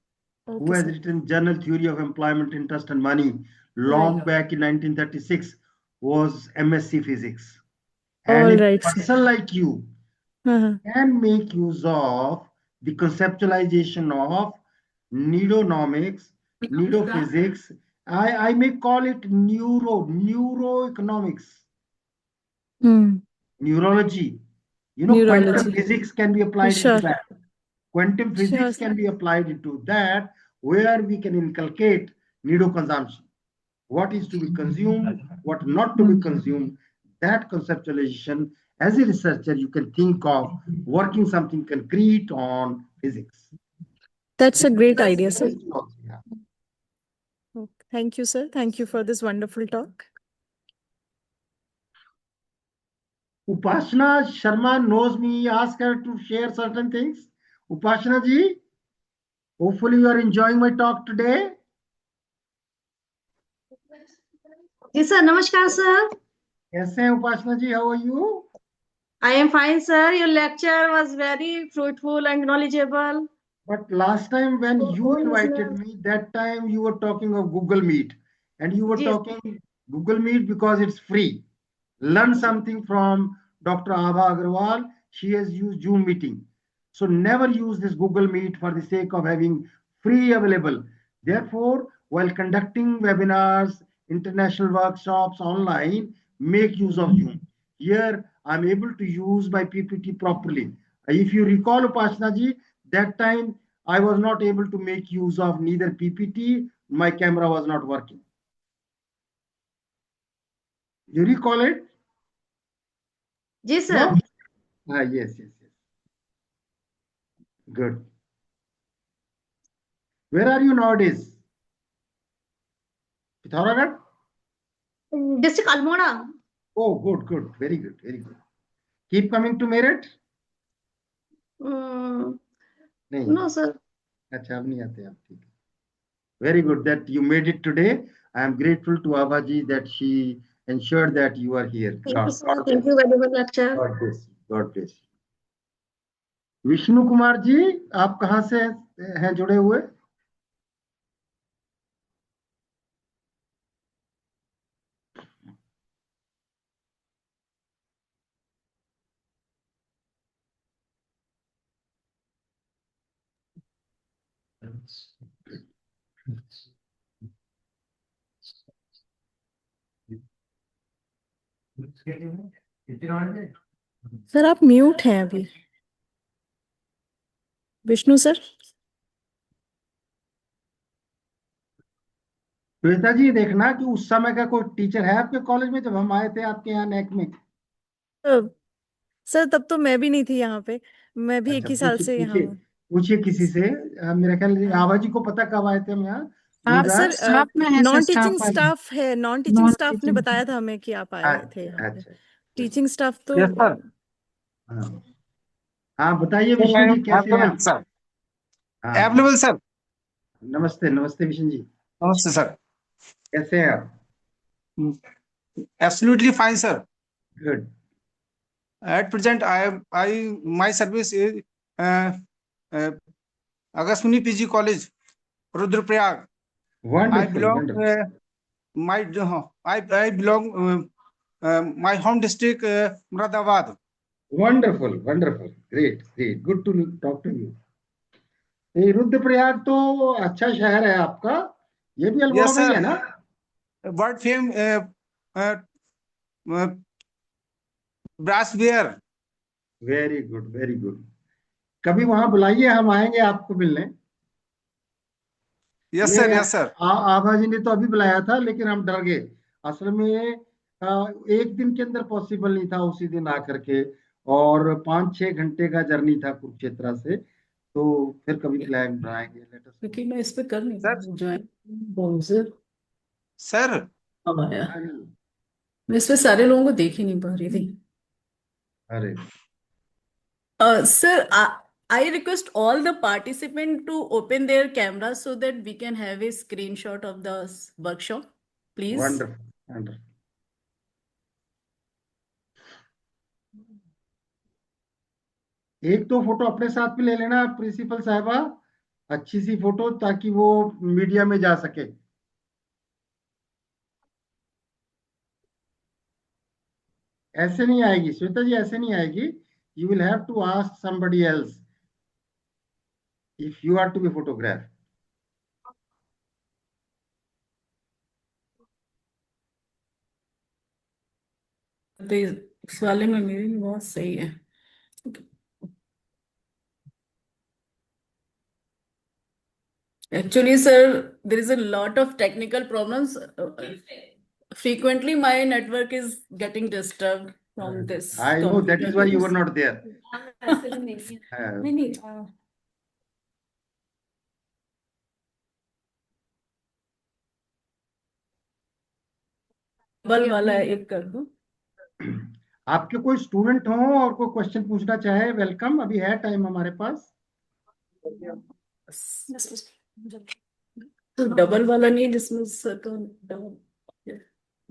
who Okay, has sir. written General Theory of Employment, Interest and Money long Right. back in 1936, was MSc Physics. And All if right, a sir. person like you Uh-huh. can make use of the conceptualization of Needonomics, Needophysics, I may call it neuroeconomics, Hmm. neurology. Quantum Neurology. physics can be applied into Sure. that. Quantum Sure, physics sir. can be applied into that, where we can inculcate nido consumption. What is to be consumed, what not to be consumed, that conceptualization, as a researcher, you can think of working something concrete on physics. That's a great idea, sir. Interesting also, yeah. Thank you, sir. Thank you for this wonderful talk. Upasana Sharma knows me, ask her to share certain things. Upasana ji, hopefully you are enjoying my talk today. जी sir नमस्कार sir कैसे हैं Upasana ji? How are you? I am fine sir your lecture was very fruitful and knowledgeable. But last time when For you all invited listeners. me, that time you were talking of Google Meet, and you were जी talking Google Meet because it's free. Learn something from Dr. Abha Agarwal. She has used Zoom meeting. So never use this Google Meet for the sake of having free available. Therefore, while conducting webinars, international workshops online, make use of Zoom. Here, I'm able to use my PPT properly. If you recall, Upasana ji, that time I was not able to make use of neither PPT, my camera was not working. You recall it? जी No? Sir Yes, yes, yes. Good. Where are you nowadays? Pithoragarh? District Almora. Oh, good, good. Very good, very good. Keep coming to Meerut? नहीं. No sir. अच्छा, अब नहीं आते आप. ठीक है. Very good that you made it today. I am grateful to Abhaji that she ensured that you are here. Thank you God, sir God thank bless you you. Very much lecture. God bless you. God bless you. Vishnu Kumar ji, आप कहाँ से हैं जुड़े हुए? Sir आप mute हैं अभी. Vishnu sir. Shweta जी, देखना कि उस समय का कोई टीचर है आपके कॉलेज में जब हम आए थे आपके यहाँ नैक में. सर तब तो मैं भी नहीं थी यहाँ पे. मैं भी अच्छा, 21 साल पूछिए से यहाँ पूछिए हूँ. पूछिए किसी से. मेरा ख्याल हाँ. आभा जी को पता कब आए थे हम यहाँ? आप 2000. सर स्टाफ में है सर, नॉन स्टाफ टीचिंग वाले, स्टाफ है. नॉन टीचिंग नॉन स्टाफ ने टीचिंग. बताया था हमें कि आप आए थे अच्छा, यहाँ पे. अच्छा. टीचिंग स्टाफ तो यस सर. हाँ, हाँ, बताइए सर विष्णु आई जी, एम कैसे हैं अवेलेबल आप? सर. हाँ, अवेलेबल सर. नमस्ते नमस्ते विष्णु जी, नमस्ते सर. कैसे हैं आप? Absolutely fine sir. Good. At present I my service is Agastyamuni PG college Rudraprayag. I wonderful belong wonderful my I belong my home district Muradabad. Wonderful wonderful. Great great. Good to talk to you. ये रुद्रप्रयाग तो अच्छा शहर है आपका. ये भी Almora Yes में ही है sir. ना? Word fame brass bear. Very good very good. कभी वहां बुलाइए, हम आएंगे आपको मिलने. Yes ये sir. Yes sir. आभा जी ने तो अभी बुलाया था, लेकिन हम डर गए. असल में एक दिन के अंदर पॉसिबल नहीं था उसी दिन आकर के, और 5-6 घंटे का जर्नी था कुरुक्षेत्र से. तो फिर कभी प्लान बनाएंगे. Let us. क्योंकि मैं इस पे कर नहीं Sir. पाऊँ ज्वाइन. Browser Sir. अब आया. मैं इस पे सारे लोगों को देख ही नहीं पा रही थी. अरे Sir, I request all the participants to open their cameras so that we can have a screenshot of the workshop, please. Wonderful, wonderful. एक दो फोटो अपने साथ भी ले लेना प्रिंसिपल साहबा, अच्छी सी फोटो, ताकि वो मीडिया में जा सके। ऐसे नहीं आएगी श्वेता जी, ऐसे नहीं आएगी। You will have to ask somebody else if you are to be photograph. तो इस वाले में मेरी बहुत सही है। Actually, sir, there is a lot of technical problems. Frequently, my network is getting disturbed from this. I know, that is why you were not there. बल वाला एक कर दो। आपके कोई स्टूडेंट हो और कोई क्वेश्चन पूछना चाहे, वेलकम, अभी है टाइम हमारे पास। तो डबल वाला नहीं जिसमें डबल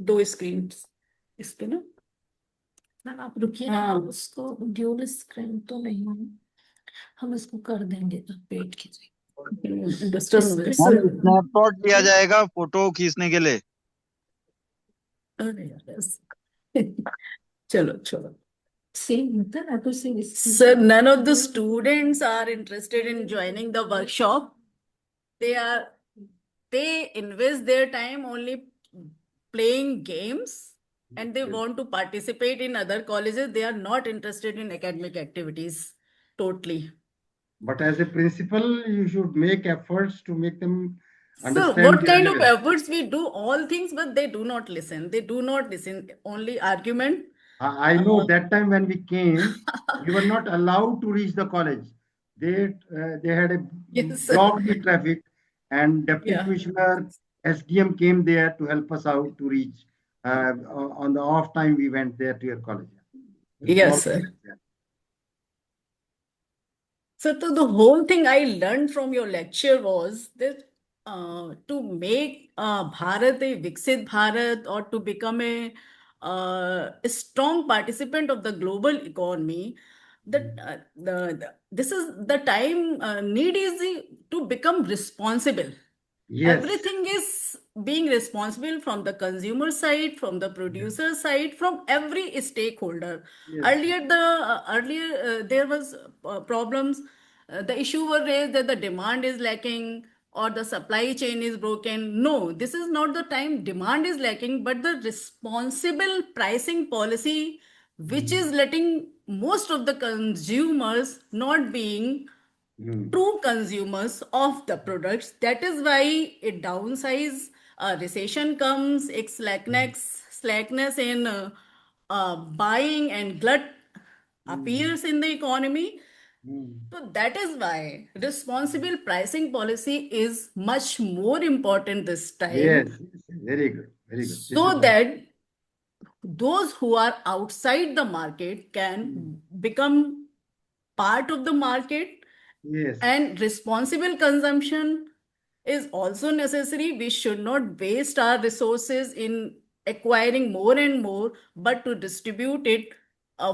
दो स्क्रीन इस पे ना आप रुकिए। हाँ, उसको ड्यूल स्क्रीन तो नहीं है, हम इसको कर देंगे पेट की स्नैपशॉट लिया जाएगा फोटो खींचने के लिए। अरे यार चलो छोड़ो। Sir, none of the students are interested in joining the workshop. They invest their time only playing games and they want to participate in other colleges. They are not interested in academic activities totally. But as a principal, you should make efforts to make them So understand. what kind of efforts we do? All things, but they do not listen. They do not listen. Only argument. I know that time when we came, we were not allowed to reach the college. They had a blocked the traffic, and Deputy Commissioner SDM came there to help us out to reach. On the off time, we went there to your college. Yes, sir. So the whole thing I learned from your lecture was that to make Bharat a Viksit Bharat, or to become a strong participant of the global economy, that this is the time need is to become responsible. Yes. Everything is being responsible from the consumer side, from the producer side, from every stakeholder. Yes. Earlier there was problems. The issue were raised that the demand is lacking or the supply chain is broken. No, this is not the time demand is lacking, but the responsible pricing policy, which is letting most of the consumers not being true consumers of the products. That is why a downsize, recession comes, slackness in buying and glut appears in the economy. So that is why responsible pricing policy is much more important this time. Yes, very good, very good. So that those who are outside the market can become part of the market. Yes. And responsible consumption is also necessary. We should not waste our resources in acquiring more and more, but to distribute it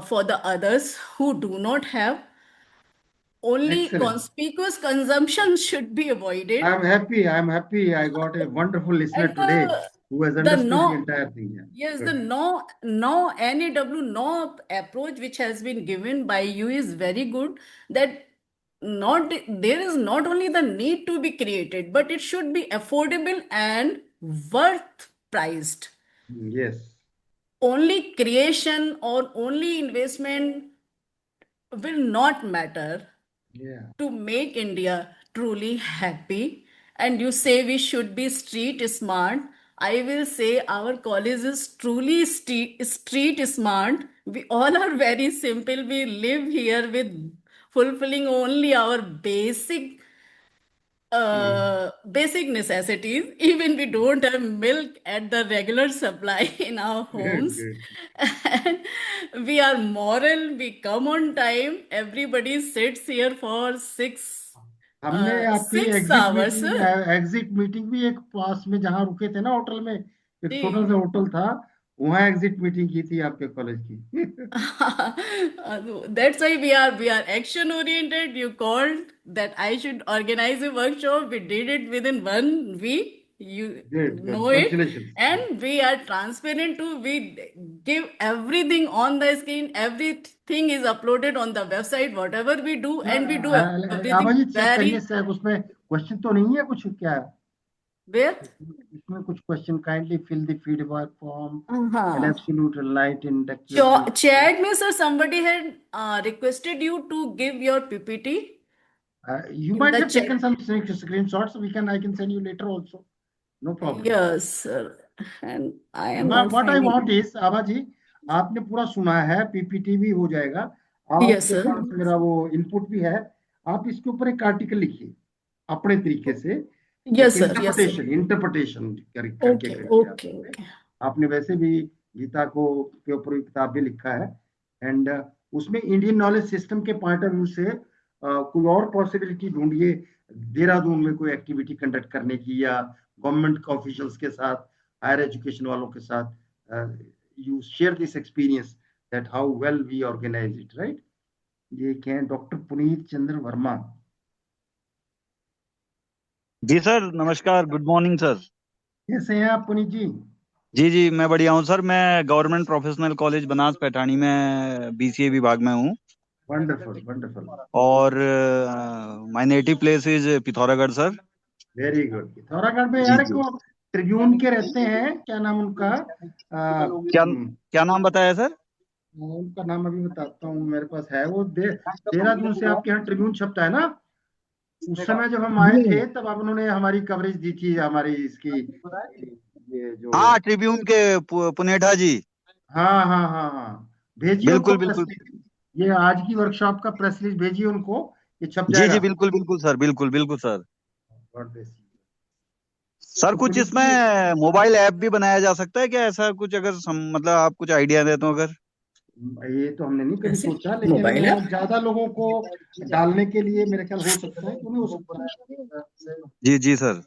for the others who do not have. Only Excellent. conspicuous consumption should be avoided. I'm happy. I got a wonderful listener today who has understood the entire thing. Yeah. Yes, the no approach which has been given by you is very good. That there is not only the need to be created, but it should be affordable and worth priced. Yes. Only creation or only investment will not matter to make India truly happy. And you say we should be street smart. I will say our college is truly street smart. We all are very simple. We live here with fulfilling only our basic basic necessities. Even we don't have milk at the regular supply in our Good, homes. good. And we are moral, we come on time. Everybody sits here for हमने आपकी 6 hours. Exit meeting भी एक पास में जहाँ रुके थे ना hotel में, एक छोटा जी. सा होटल था, वहाँ एग्जिट मीटिंग की थी आपके कॉलेज की. That's why we are action oriented. You called that I should organize a workshop. We did it within 1 week. You Good, good. know it. Congratulations. And we are transparent too. We give everything on the screen. Everything is uploaded on the website, whatever we do, and we do Abha everything जी check करिए very sir, उसमें question तो नहीं है कुछ क्या? where. इसमें कुछ question, kindly fill the feedback form and Uh-huh. Absolute light in declaration. Chat में sir, somebody had requested you to give your PPT You in might the have chat. taken some screenshots. I can send you later also. No problem. Yes, sir. And I am not What I finding want it. is, आभा जी आपने पूरा सुना है, PPT भी हो जाएगा, Yes, आपके sir. पास मेरा वो इनपुट भी है, आप इसके ऊपर एक आर्टिकल लिखिए अपने तरीके से, Yes, एक sir. Yes, sir. इंटरप्रिटेशन करके Okay, करिए. okay, आप okay. आपने वैसे भी गीता को के ऊपर एक किताब भी लिखा है, एंड उसमें इंडियन नॉलेज सिस्टम के पॉइंट ऑफ व्यू से कोई और पॉसिबिलिटी ढूंढिए, देहरादून में कोई एक्टिविटी कंडक्ट करने की, या गवर्नमेंट ऑफिशियल्स के साथ, हायर एजुकेशन वालों के साथ, you share this experience that how well we organise it, right. ये क्या है, डॉक्टर पुनीत चंद्र वर्मा. जी सर, नमस्कार, गुड मॉर्निंग सर। कैसे हैं आप पुनीत जी? जी जी, मैं बढ़िया हूँ सर। मैं government professional college Banas Paithani में बीसीए विभाग में हूँ। Wonderful, wonderful. और my native place is Pithoragarh sir. Very good. Pithoragarh में जी यार जी। को ट्रिब्यून के रहते हैं, क्या नाम उनका? क्या क्या नाम बताया सर? उनका नाम अभी बताता हूँ, मेरे पास है वो, देहरादून से आपके यहाँ ट्रिब्यून छपता है ना. उस समय जब हम आए थे तब आप उन्होंने हमारी कवरेज दी थी, हमारी इसकी, ये जो, हाँ, ट्रिब्यून के पुनेठा जी। हाँ हाँ हाँ हाँ, भेजिए उनको बिल्कुल प्रेस बिल्कुल। रिलीज. ये आज की वर्कशॉप का प्रेस रिलीज भेजिए उनको, ये छप जी जी, जाएगा. बिल्कुल बिल्कुल सर, बिल्कुल बिल्कुल sir. God bless you. Sir तो कुछ पुनीत जी, इसमें मोबाइल ऐप भी बनाया जा सकता है क्या? ऐसा कुछ अगर मतलब आप कुछ आइडिया दे तो अगर। ये तो हमने नहीं कभी ऐसे सोचा, लेकिन मोबाइल वो ऐप. ज्यादा लोगों को डालने के लिए मेरे ख्याल हो सकता है, क्यों नहीं हो सकता? जी जी sir.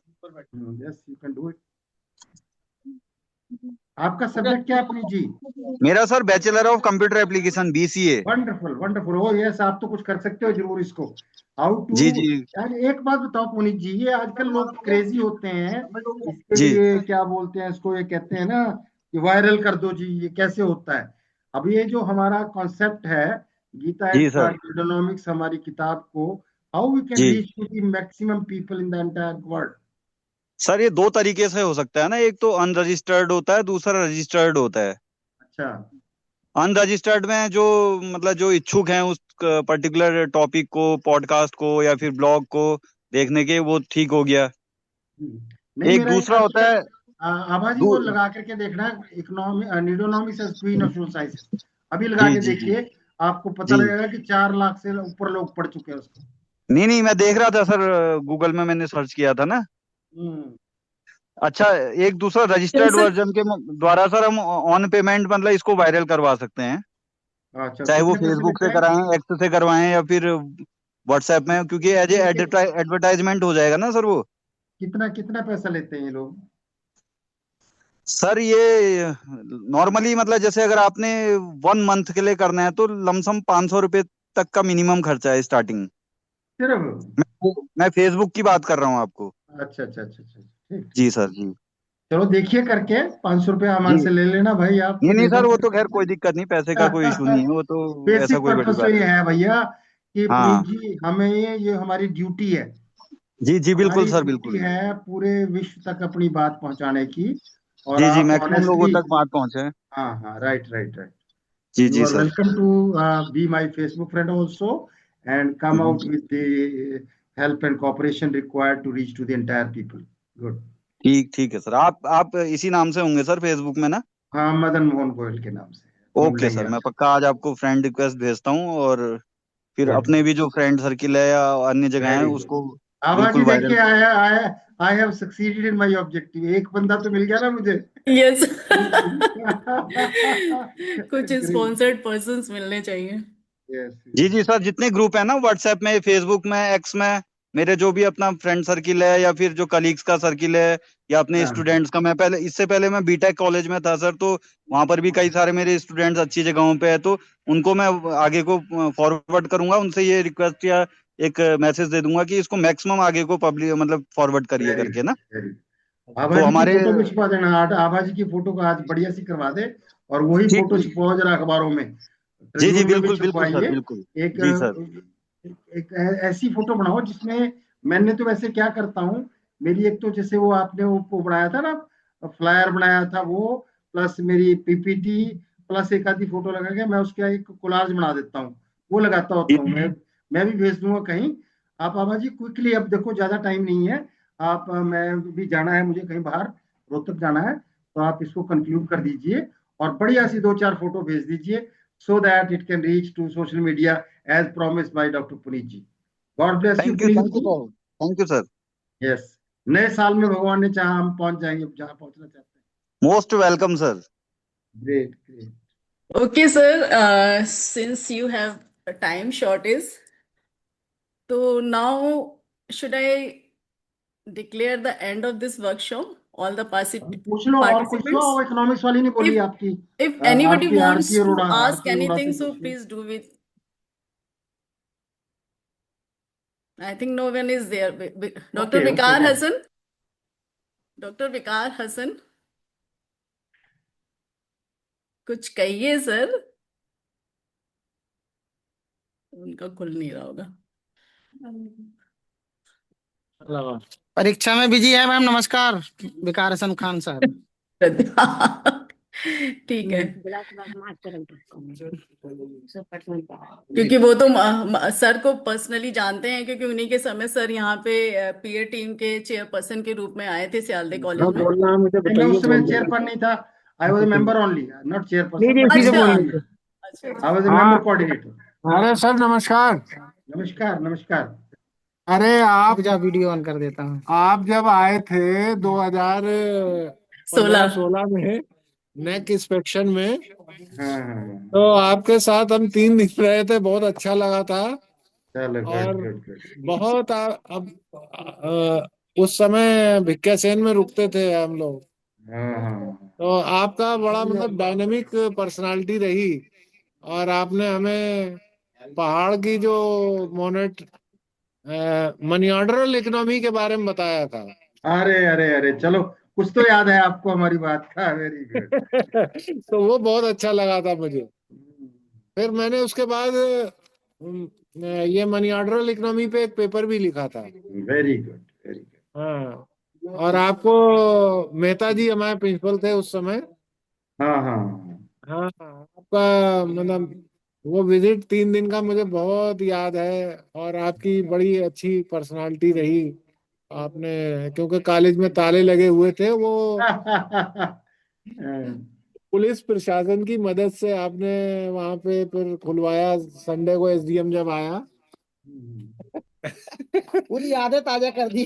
Yes, you can do it. आपका सब्जेक्ट क्या है पुनीत जी? मेरा sir bachelor of computer application BCA. Wonderful, wonderful. Oh yes, आप तो कुछ कर सकते हो जरूर इसको. हाउ टू, जी जी यार एक बात बताओ पुनीत जी, ये आजकल लोग क्रेजी होते हैं इसके जी लिए, क्या बोलते हैं इसको, ये कहते हैं ना कि वायरल कर दो जी, ये कैसे होता है? अब ये जो हमारा कॉन्सेप्ट है, गीता जी एंड सर। न्यूडोनॉमिक्स, हमारी किताब को, हाउ वी कैन जी reach to the maximum people in the entire world? Sir, ये दो तरीके से हो सकता है ना। एक तो अनरजिस्टर्ड होता है, दूसरा रजिस्टर्ड होता है। अच्छा. अनरजिस्टर्ड में जो मतलब जो इच्छुक हैं उस पर्टिकुलर टॉपिक को, पॉडकास्ट को या फिर ब्लॉग को देखने के, वो ठीक हो गया। नहीं, एक मेरा एक दूसरा होता है आभा जी दू, वो लगा करके देखना, इकोनॉमी न्यूडोनॉमिक्स as queen of social sciences, अभी लगा जी के जी जी देखिए, आपको पता जी। लगेगा कि 4 लाख से ऊपर लोग पढ़ चुके हैं उसको. नहीं नहीं, मैं देख रहा था सर, गूगल में मैंने सर्च किया था ना। हम्म. अच्छा, एक दूसरा रजिस्टर्ड Sir, वर्जन के द्वारा सर हम ऑन पेमेंट मतलब इसको वायरल करवा सकते हैं। अच्छा, चाहे वो कितने पैसे फेसबुक लेते से हैं? कराएं, एक्स से करवाएं या फिर व्हाट्सएप में, क्योंकि एज ए एडवर्टाइजमेंट हो जाएगा ना सर वो। कितना कितना पैसा लेते हैं ये लोग? सर ये नॉर्मली मतलब जैसे अगर आपने 1 मंथ के लिए करना है तो लमसम 500 रुपये तक का मिनिमम खर्चा है स्टार्टिंग। सिर्फ? मैं फेसबुक की बात कर रहा हूँ आपको। अच्छा अच्छा अच्छा अच्छा, ठीक ठीक. जी सर जी। चलो देखिए करके, 500 रुपया हमारे जी से ले लेना भाई, आप नहीं तो नहीं दे सर, वो देना. तो खैर कोई दिक्कत नहीं, पैसे का कोई इशू नहीं है, वो तो ऐसा बेसिक कोई बड़ी पर्पस तो बात ये नहीं। है भैया कि पुनीत हाँ जी, हमें ये हमारी ड्यूटी है, जी जी, बिल्कुल हमारी सर, ड्यूटी बिल्कुल। है पूरे विश्व तक अपनी बात पहुंचाने की. और जी जी, आप मैक्सिमम लोगों ऑनेस्टली, तक बात पहुंचे। हाँ हाँ, राइट राइट राइट. जी You जी are sir. welcome to be my Facebook friend also, and come out with the help and cooperation required to reach to the entire people. Good. ठीक ठीक है सर। आप इसी नाम से होंगे सर फेसबुक में ना? हाँ, मदन मोहन गोयल के नाम से ढूंढ ओके लेंगे सर, आप. मैं पक्का आज आपको फ्रेंड रिक्वेस्ट भेजता हूँ, और फिर गुड. अपने भी जो फ्रेंड सर्किल है या अन्य जगह है वेरी गुड. उसको आभा जी बिल्कुल वायरल। देखिए, I have succeeded in my objective. एक बंदा तो मिल गया ना मुझे। यस। कुछ ग्रेट। स्पॉन्सर्ड पर्सन्स मिलने चाहिए। यस। जी जी सर, जितने ग्रुप है ना व्हाट्सएप में, फेसबुक में, एक्स में, मेरे जो भी अपना फ्रेंड सर्किल है या फिर जो कलीग्स का सर्किल है या अपने हाँ स्टूडेंट्स का, मैं पहले, इससे पहले मैं बीटेक कॉलेज में था सर, तो वहां पर भी कई सारे मेरे स्टूडेंट्स अच्छी जगहों पे है, तो उनको मैं आगे को फॉरवर्ड करूंगा, उनसे ये रिक्वेस्ट या एक मैसेज दे दूंगा कि इसको मैक्सिमम आगे को पब्लिक मतलब फॉरवर्ड करिए वेरी करके गुड, ना। Very good. आभा तो जी की हमारे, फोटो भी छुपा देना, आभा जी की फोटो को आज बढ़िया सी करवा दे, और वही ठीक फोटो ठीक, छुपाओ जरा अखबारों में, जी जी ट्रिब्यून में भी बिल्कुल बिल्कुल सर, छपवाइए। बिल्कुल। एक जी सर। एक ऐसी फोटो बनाओ जिसमें, मैंने तो वैसे क्या करता हूँ, मेरी एक तो जैसे वो आपने वो बनाया था ना, फ्लायर बनाया था वो, प्लस मेरी पीपीटी, प्लस एक आधी फोटो लगा के मैं उसका एक कोलाज बना देता हूँ, वो लगाता होता हूँ मैं भी भेज दूंगा कहीं। आप आभा जी क्विकली, अब देखो ज्यादा टाइम नहीं है, आप मैं भी जाना है मुझे कहीं बाहर, रोहतक जाना है, तो आप इसको कंक्लूड कर दीजिए और बढ़िया सी 2-4 फोटो भेज दीजिए, so that it can reach to social media as promised by Dr. Puneet ji. God bless you, thank you, Puneet thank you ji. Sir, thank you sir. Yes. नए साल में भगवान ने चाहा हम पहुंच जाएंगे जहां पहुंचना चाहते मोस्ट वेलकम सर। हैं। Great great. Okay, sir. Since you have a time shortage, so now should I declare the end of this workshop? All the पूछ लो और कुछ तो, participants. इकोनॉमिक्स वाली नहीं बोली If आपकी, if anybody आपकी wants to ask Aarti Arora anything, से so पूछ लो। please do it. I think no one is there. Dr. Okay okay Vikar okay. Hassan. Dr. Vikar Hassan. कुछ कहिए सर। उनका खुल नहीं रहा होगा। परीक्षा में बिजी है मैम। नमस्कार, विकार हसन खान साहब। ठीक है, क्योंकि वो तो सर को पर्सनली जानते हैं, क्योंकि उन्हीं के समय सर यहाँ पे पीए टीम के चेयरपर्सन के रूप में आए थे सियालदे कॉलेज में। बोलना है मुझे, मैं बताइए। उस समय चेयरपर्सन नहीं था, I was a member only, not नहीं चेयरपर्सन नहीं, बट सीधे अच्छा बोल मेंबर लीजिए। ओनली। अच्छा। आई वॉज ए हाँ, मेंबर कोऑर्डिनेटर। अरे सर नमस्कार। नमस्कार नमस्कार। अरे आप जा, वीडियो ऑन कर देता हूँ। आप जब आए थे 2015-16 16। में नेक इंस्पेक्शन में, हाँ हाँ हाँ। तो आपके साथ हम 3 दिन रहे थे, बहुत अच्छा लगा था। चलो गुड और गुड गुड। बहुत अब उस समय भिक्या सेन में रुकते थे हम लोग। हाँ हाँ तो आपका बड़ा मतलब डायनेमिक पर्सनालिटी रही, और आपने हमें पहाड़ की जो मोनेट मनी ऑर्डरल इकोनॉमी के बारे में बताया था। अरे अरे अरे, चलो कुछ तो याद है आपको हमारी बात का, वेरी गुड। तो वो बहुत अच्छा लगा था मुझे। फिर मैंने उसके बाद ये मनी ऑर्डरल इकोनॉमी पे एक पेपर भी लिखा था। Very good very good. हाँ, और आपको मेहता जी हमारे प्रिंसिपल थे उस समय। हाँ हाँ हाँ, आपका मतलब वो विजिट 3 दिन का मुझे बहुत याद है, और आपकी बड़ी अच्छी पर्सनालिटी रही। आपने, क्योंकि कॉलेज में ताले लगे हुए थे, वो हाँ। पुलिस प्रशासन की मदद से आपने वहां पे फिर खुलवाया, संडे को एसडीएम जब आया। पूरी यादें ताजा कर दी।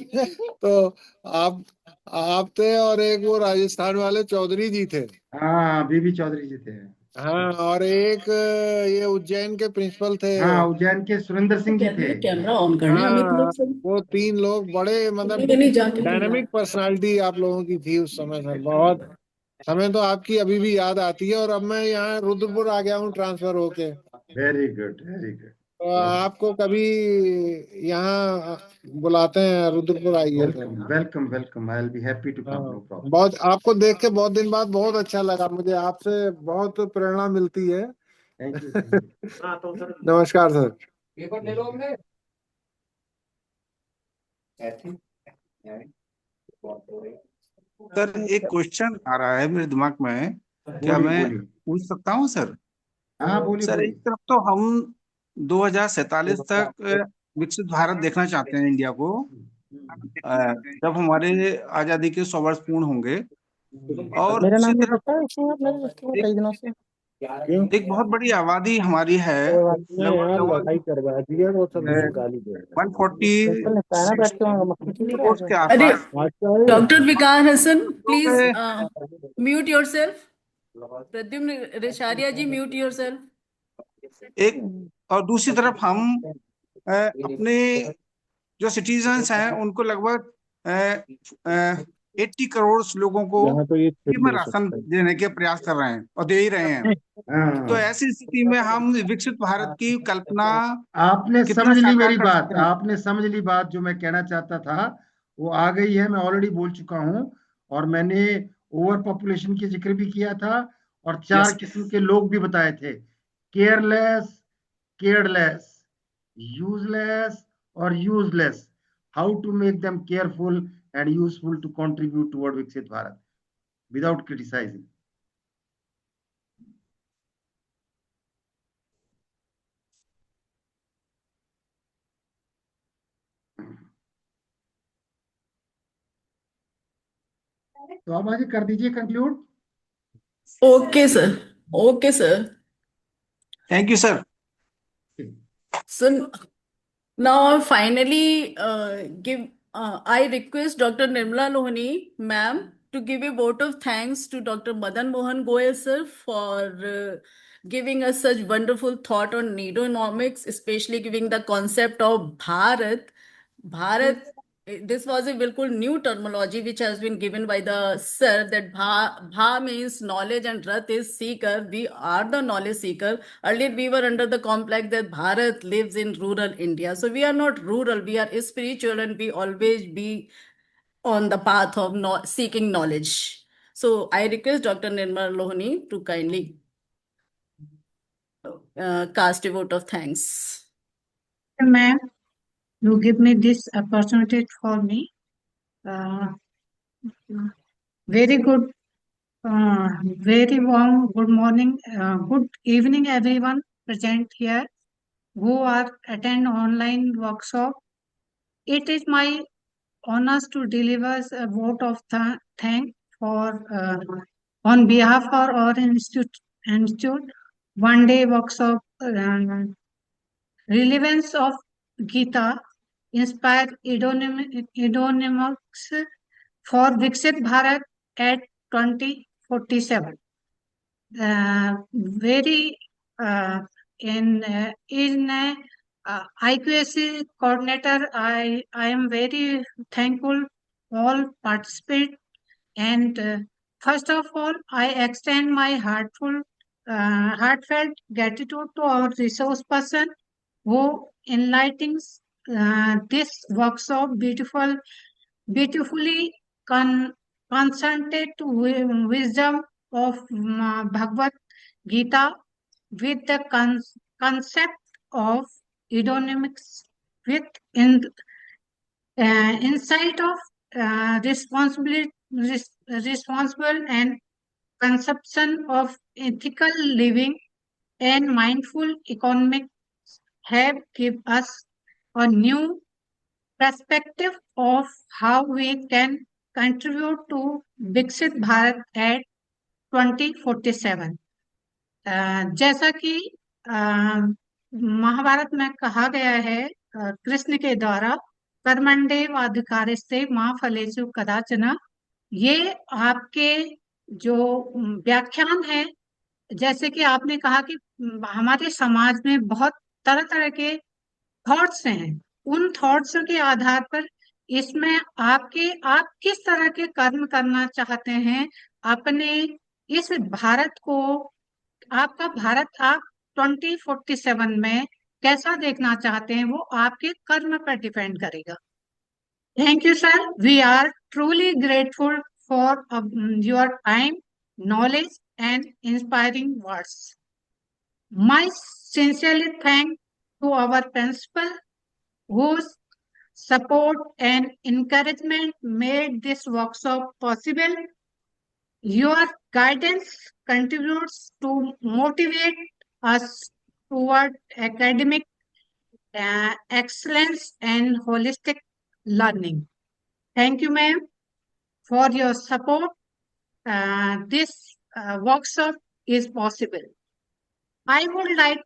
तो आप आप थे, और एक वो राजस्थान वाले चौधरी जी थे। हाँ बीबी चौधरी जी थे। हाँ, और एक ये उज्जैन के प्रिंसिपल थे। हाँ उज्जैन के सुरेंद्र तो सिंह जी कहते थे। हैं कैमरा ऑन करने, अमित हाँ, लोग सब वो 3 लोग बड़े मतलब नहीं जाके डायनामिक पर्सनालिटी आप लोगों की थी उस समय सर। बहुत हमें तो आपकी अभी भी याद आती है। और अब मैं यहाँ रुद्रपुर आ गया हूँ ट्रांसफर होके। Very good very good. तो आपको कभी यहाँ बुलाते हैं, रुद्रपुर आइए। Welcome welcome welcome, I will be happy to come, हाँ, नो प्रॉब्लम। बहुत आपको देख के बहुत दिन बाद बहुत अच्छा लगा मुझे। आपसे बहुत प्रेरणा मिलती है। Thank you thank you. नमस्कार सर। सर एक क्वेश्चन आ रहा है मेरे दिमाग में, क्या बोलिए मैं बोलिए। पूछ सकता हूँ सर? हाँ बोलिए सर एक बोलिए। तरफ तो हम 2047 तक विकसित भारत देखना चाहते हैं इंडिया को, जब हमारे आजादी के 100 वर्ष पूर्ण होंगे। और मेरा उसी नाम नहीं तरफ पता है इसमें, आप मेरे दोस्तों को एक कई दिनों से। क्यों? एक बहुत बड़ी आबादी हमारी है, कोई बात नहीं यार, लगभग लड़ाई करवा दिया वो सब मुझे गाली दे रहे हैं। 146 करोड़ के अरे आसपास अच्छा है। डॉक्टर विकार हसन, प्लीज लोग म्यूट योरसेल्फ. प्रद्युम्न रेशारिया जी, म्यूट योरसेल्फ. एक, और दूसरी तरफ हम अपने जो सिटीजन्स हैं उनको लगभग 80 करोड़ लोगों को यहाँ तो ये फ्री में ले राशन सकते हैं। देने के प्रयास कर रहे हैं और दे ही रहे हैं। तो हाँ, ऐसी स्थिति में हम विकसित भारत की कल्पना आपने कितना समझ ली साकार मेरी कर बात, सकते हैं? आपने समझ ली बात जो मैं कहना चाहता था, वो आ गई है। मैं ऑलरेडी बोल चुका हूं, और मैंने ओवर पॉपुलेशन की जिक्र भी किया था, और 4 यस। किस्म के लोग भी बताए थे: केयरलेस, केयरलेस, यूजलेस और useless. How to make them careful and useful to contribute toward विकसित भारत विदाउट क्रिटिसाइजिंग। तो आप आज कर दीजिए conclude. Okay sir, okay sir. Thank you sir. So now finally give I request Dr. Nirmala Lohani ma'am to give a vote of thanks to Dr. Madan Mohan Goel sir for giving us such wonderful thought on needonomics, especially giving the concept of Bharat. Bharat, this was a bilkul new terminology which has been given by the sir, that bha means knowledge and rat is seeker. We are the knowledge seeker. Earlier we were under the complex that Bharat lives in rural India. So we are not rural, we are spiritual, and we always be on the path of seeking knowledge. So I request Dr. Nirmal Lohani to kindly cast a vote of thanks. Ma'am, you give me this opportunity for me. Uh, very good, very warm good morning, good evening, everyone present here who are attend online workshop. It is my honors to deliver a vote of thank for on behalf of our institute one day workshop. Relevance of Gita inspire Needonomics for Viksit Bharat at 2047. Very in IQAC coordinator, I am very thankful all participate, and first of all I extend my heartfelt gratitude to our resource person who enlightens this workshop beautifully concentrated wisdom of Bhagavad Gita with the concept of eudaimonia with insight of responsible and conception of ethical living and mindful economics have given us a new perspective of how we can contribute to Viksit Bharat at 2047. जैसा कि महाभारत में कहा गया है कृष्ण के द्वारा, कर्मण्डेव अधिकारस्ते मा फलेषु कदाचन, ये आपके जो व्याख्यान है, जैसे कि आपने कहा कि हमारे समाज में बहुत तरह तरह के थॉट्स हैं, उन थॉट्स के आधार पर इसमें आप किस तरह के कर्म करना चाहते हैं अपने इस भारत को, आपका भारत आप 2047 में कैसा देखना चाहते हैं, वो आपके कर्म पर डिपेंड करेगा. Thank you sir, we are truly grateful for your time, knowledge and inspiring words. My sincerely thank to our principal whose support and encouragement made this workshop possible. Your guidance contributes to motivate us toward academic excellence and holistic learning. Thank you, ma'am, for your support. This workshop is possible. I would like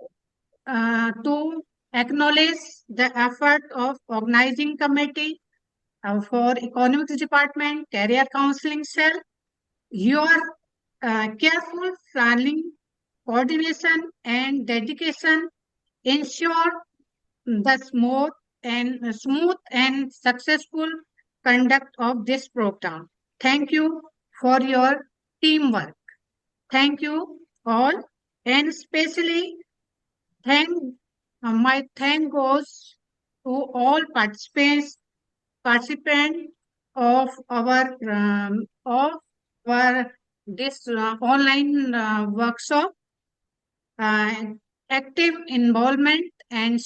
to acknowledge the effort of organizing committee for economics department, career counseling cell. Your careful planning, coordination, and dedication ensure the smooth and successful conduct of this program. Thank you for your teamwork. Thank you all, and especially thank my thank goes to all participants of our this online workshop, active involvement, and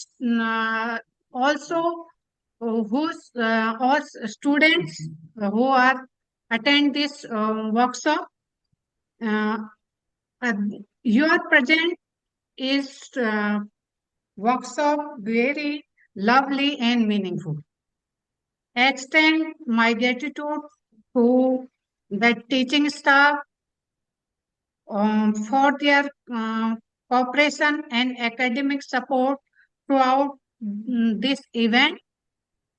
also whose all students who are attend this workshop. Uh, your present is workshop very lovely and meaningful. Extend my gratitude to the teaching staff for their cooperation and academic support throughout this event,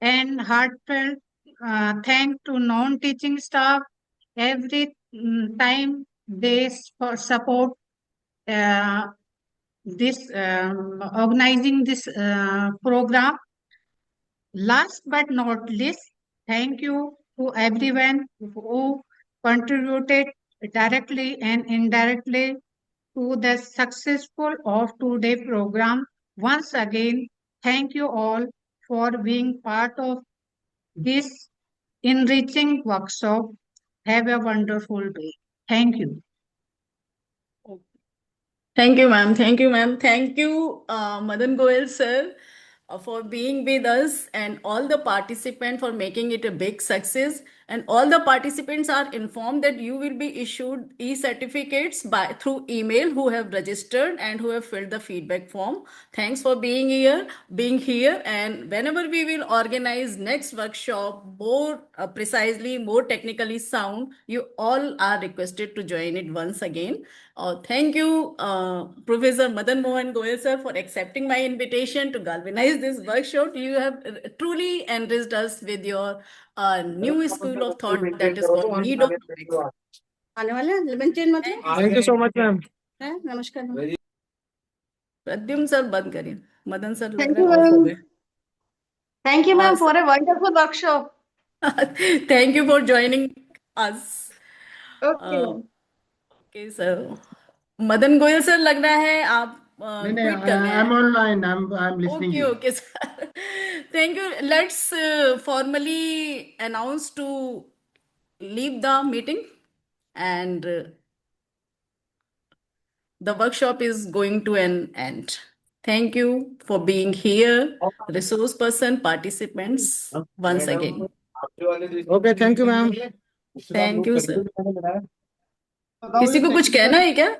and heartfelt thank to non-teaching staff every time they support this organizing this program. Last but not least, thank you to everyone who contributed directly and indirectly to the successful of today's program. Once again, thank you all for being part of this enriching workshop. Have a wonderful day. Thank you. Thank you, ma'am. Thank you, ma'am. Thank you, M.M.Goel sir, for being with us, and all the participants for making it a big success. And all the participants are informed that you will be issued e-certificates through email who have registered and who have filled the feedback form. Thanks for being here. And whenever we will organize next workshop, more precisely, more technically sound, you all are requested to join it once again. Thank you, Professor Madan Mohan Goel sir, for accepting my invitation to galvanize this workshop. You have truly enriched us with your new school of thought that is called Needonomics. आने वाले हैं lemon chain मतलब thank you so much ma'am. है नमस्कार ma'am. Pradyumna sir बंद करिए, Madan sir लग Thank रहा you, है ऑफ हो ma'am. गए। Thank you, ma'am, Awesome. for a wonderful workshop. Thank you for joining us. Okay. Okay, sir. Madan Goel sir, लग रहा है आप नहीं quit कर रहे I'm हैं। online. I'm listening you. Okay, sir. Thank you. Let's formally announce to leave the meeting, and the workshop is going to an end. Thank you for being here, resource person, participants, once again. Okay thank you ma'am. Thank you, sir. किसी को कुछ कहना है क्या?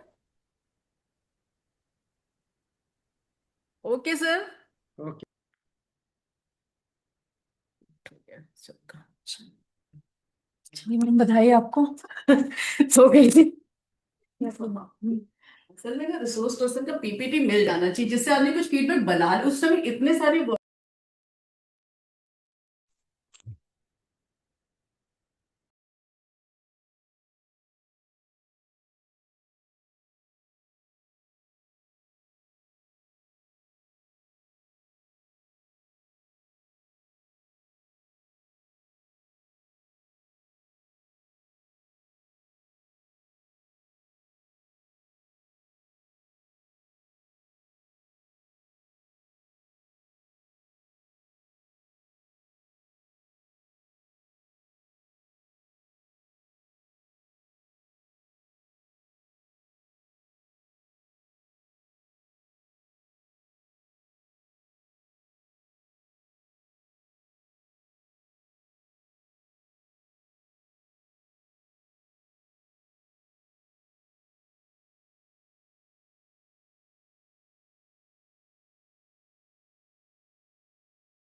Okay, sir. Okay. चलिए madam, बधाई आपको। सो गई थी। असल में ना रिसोर्स पर्सन का पीपीटी मिल जाना चाहिए, जिससे आपने कुछ फीडबैक बना, उस समय इतने सारे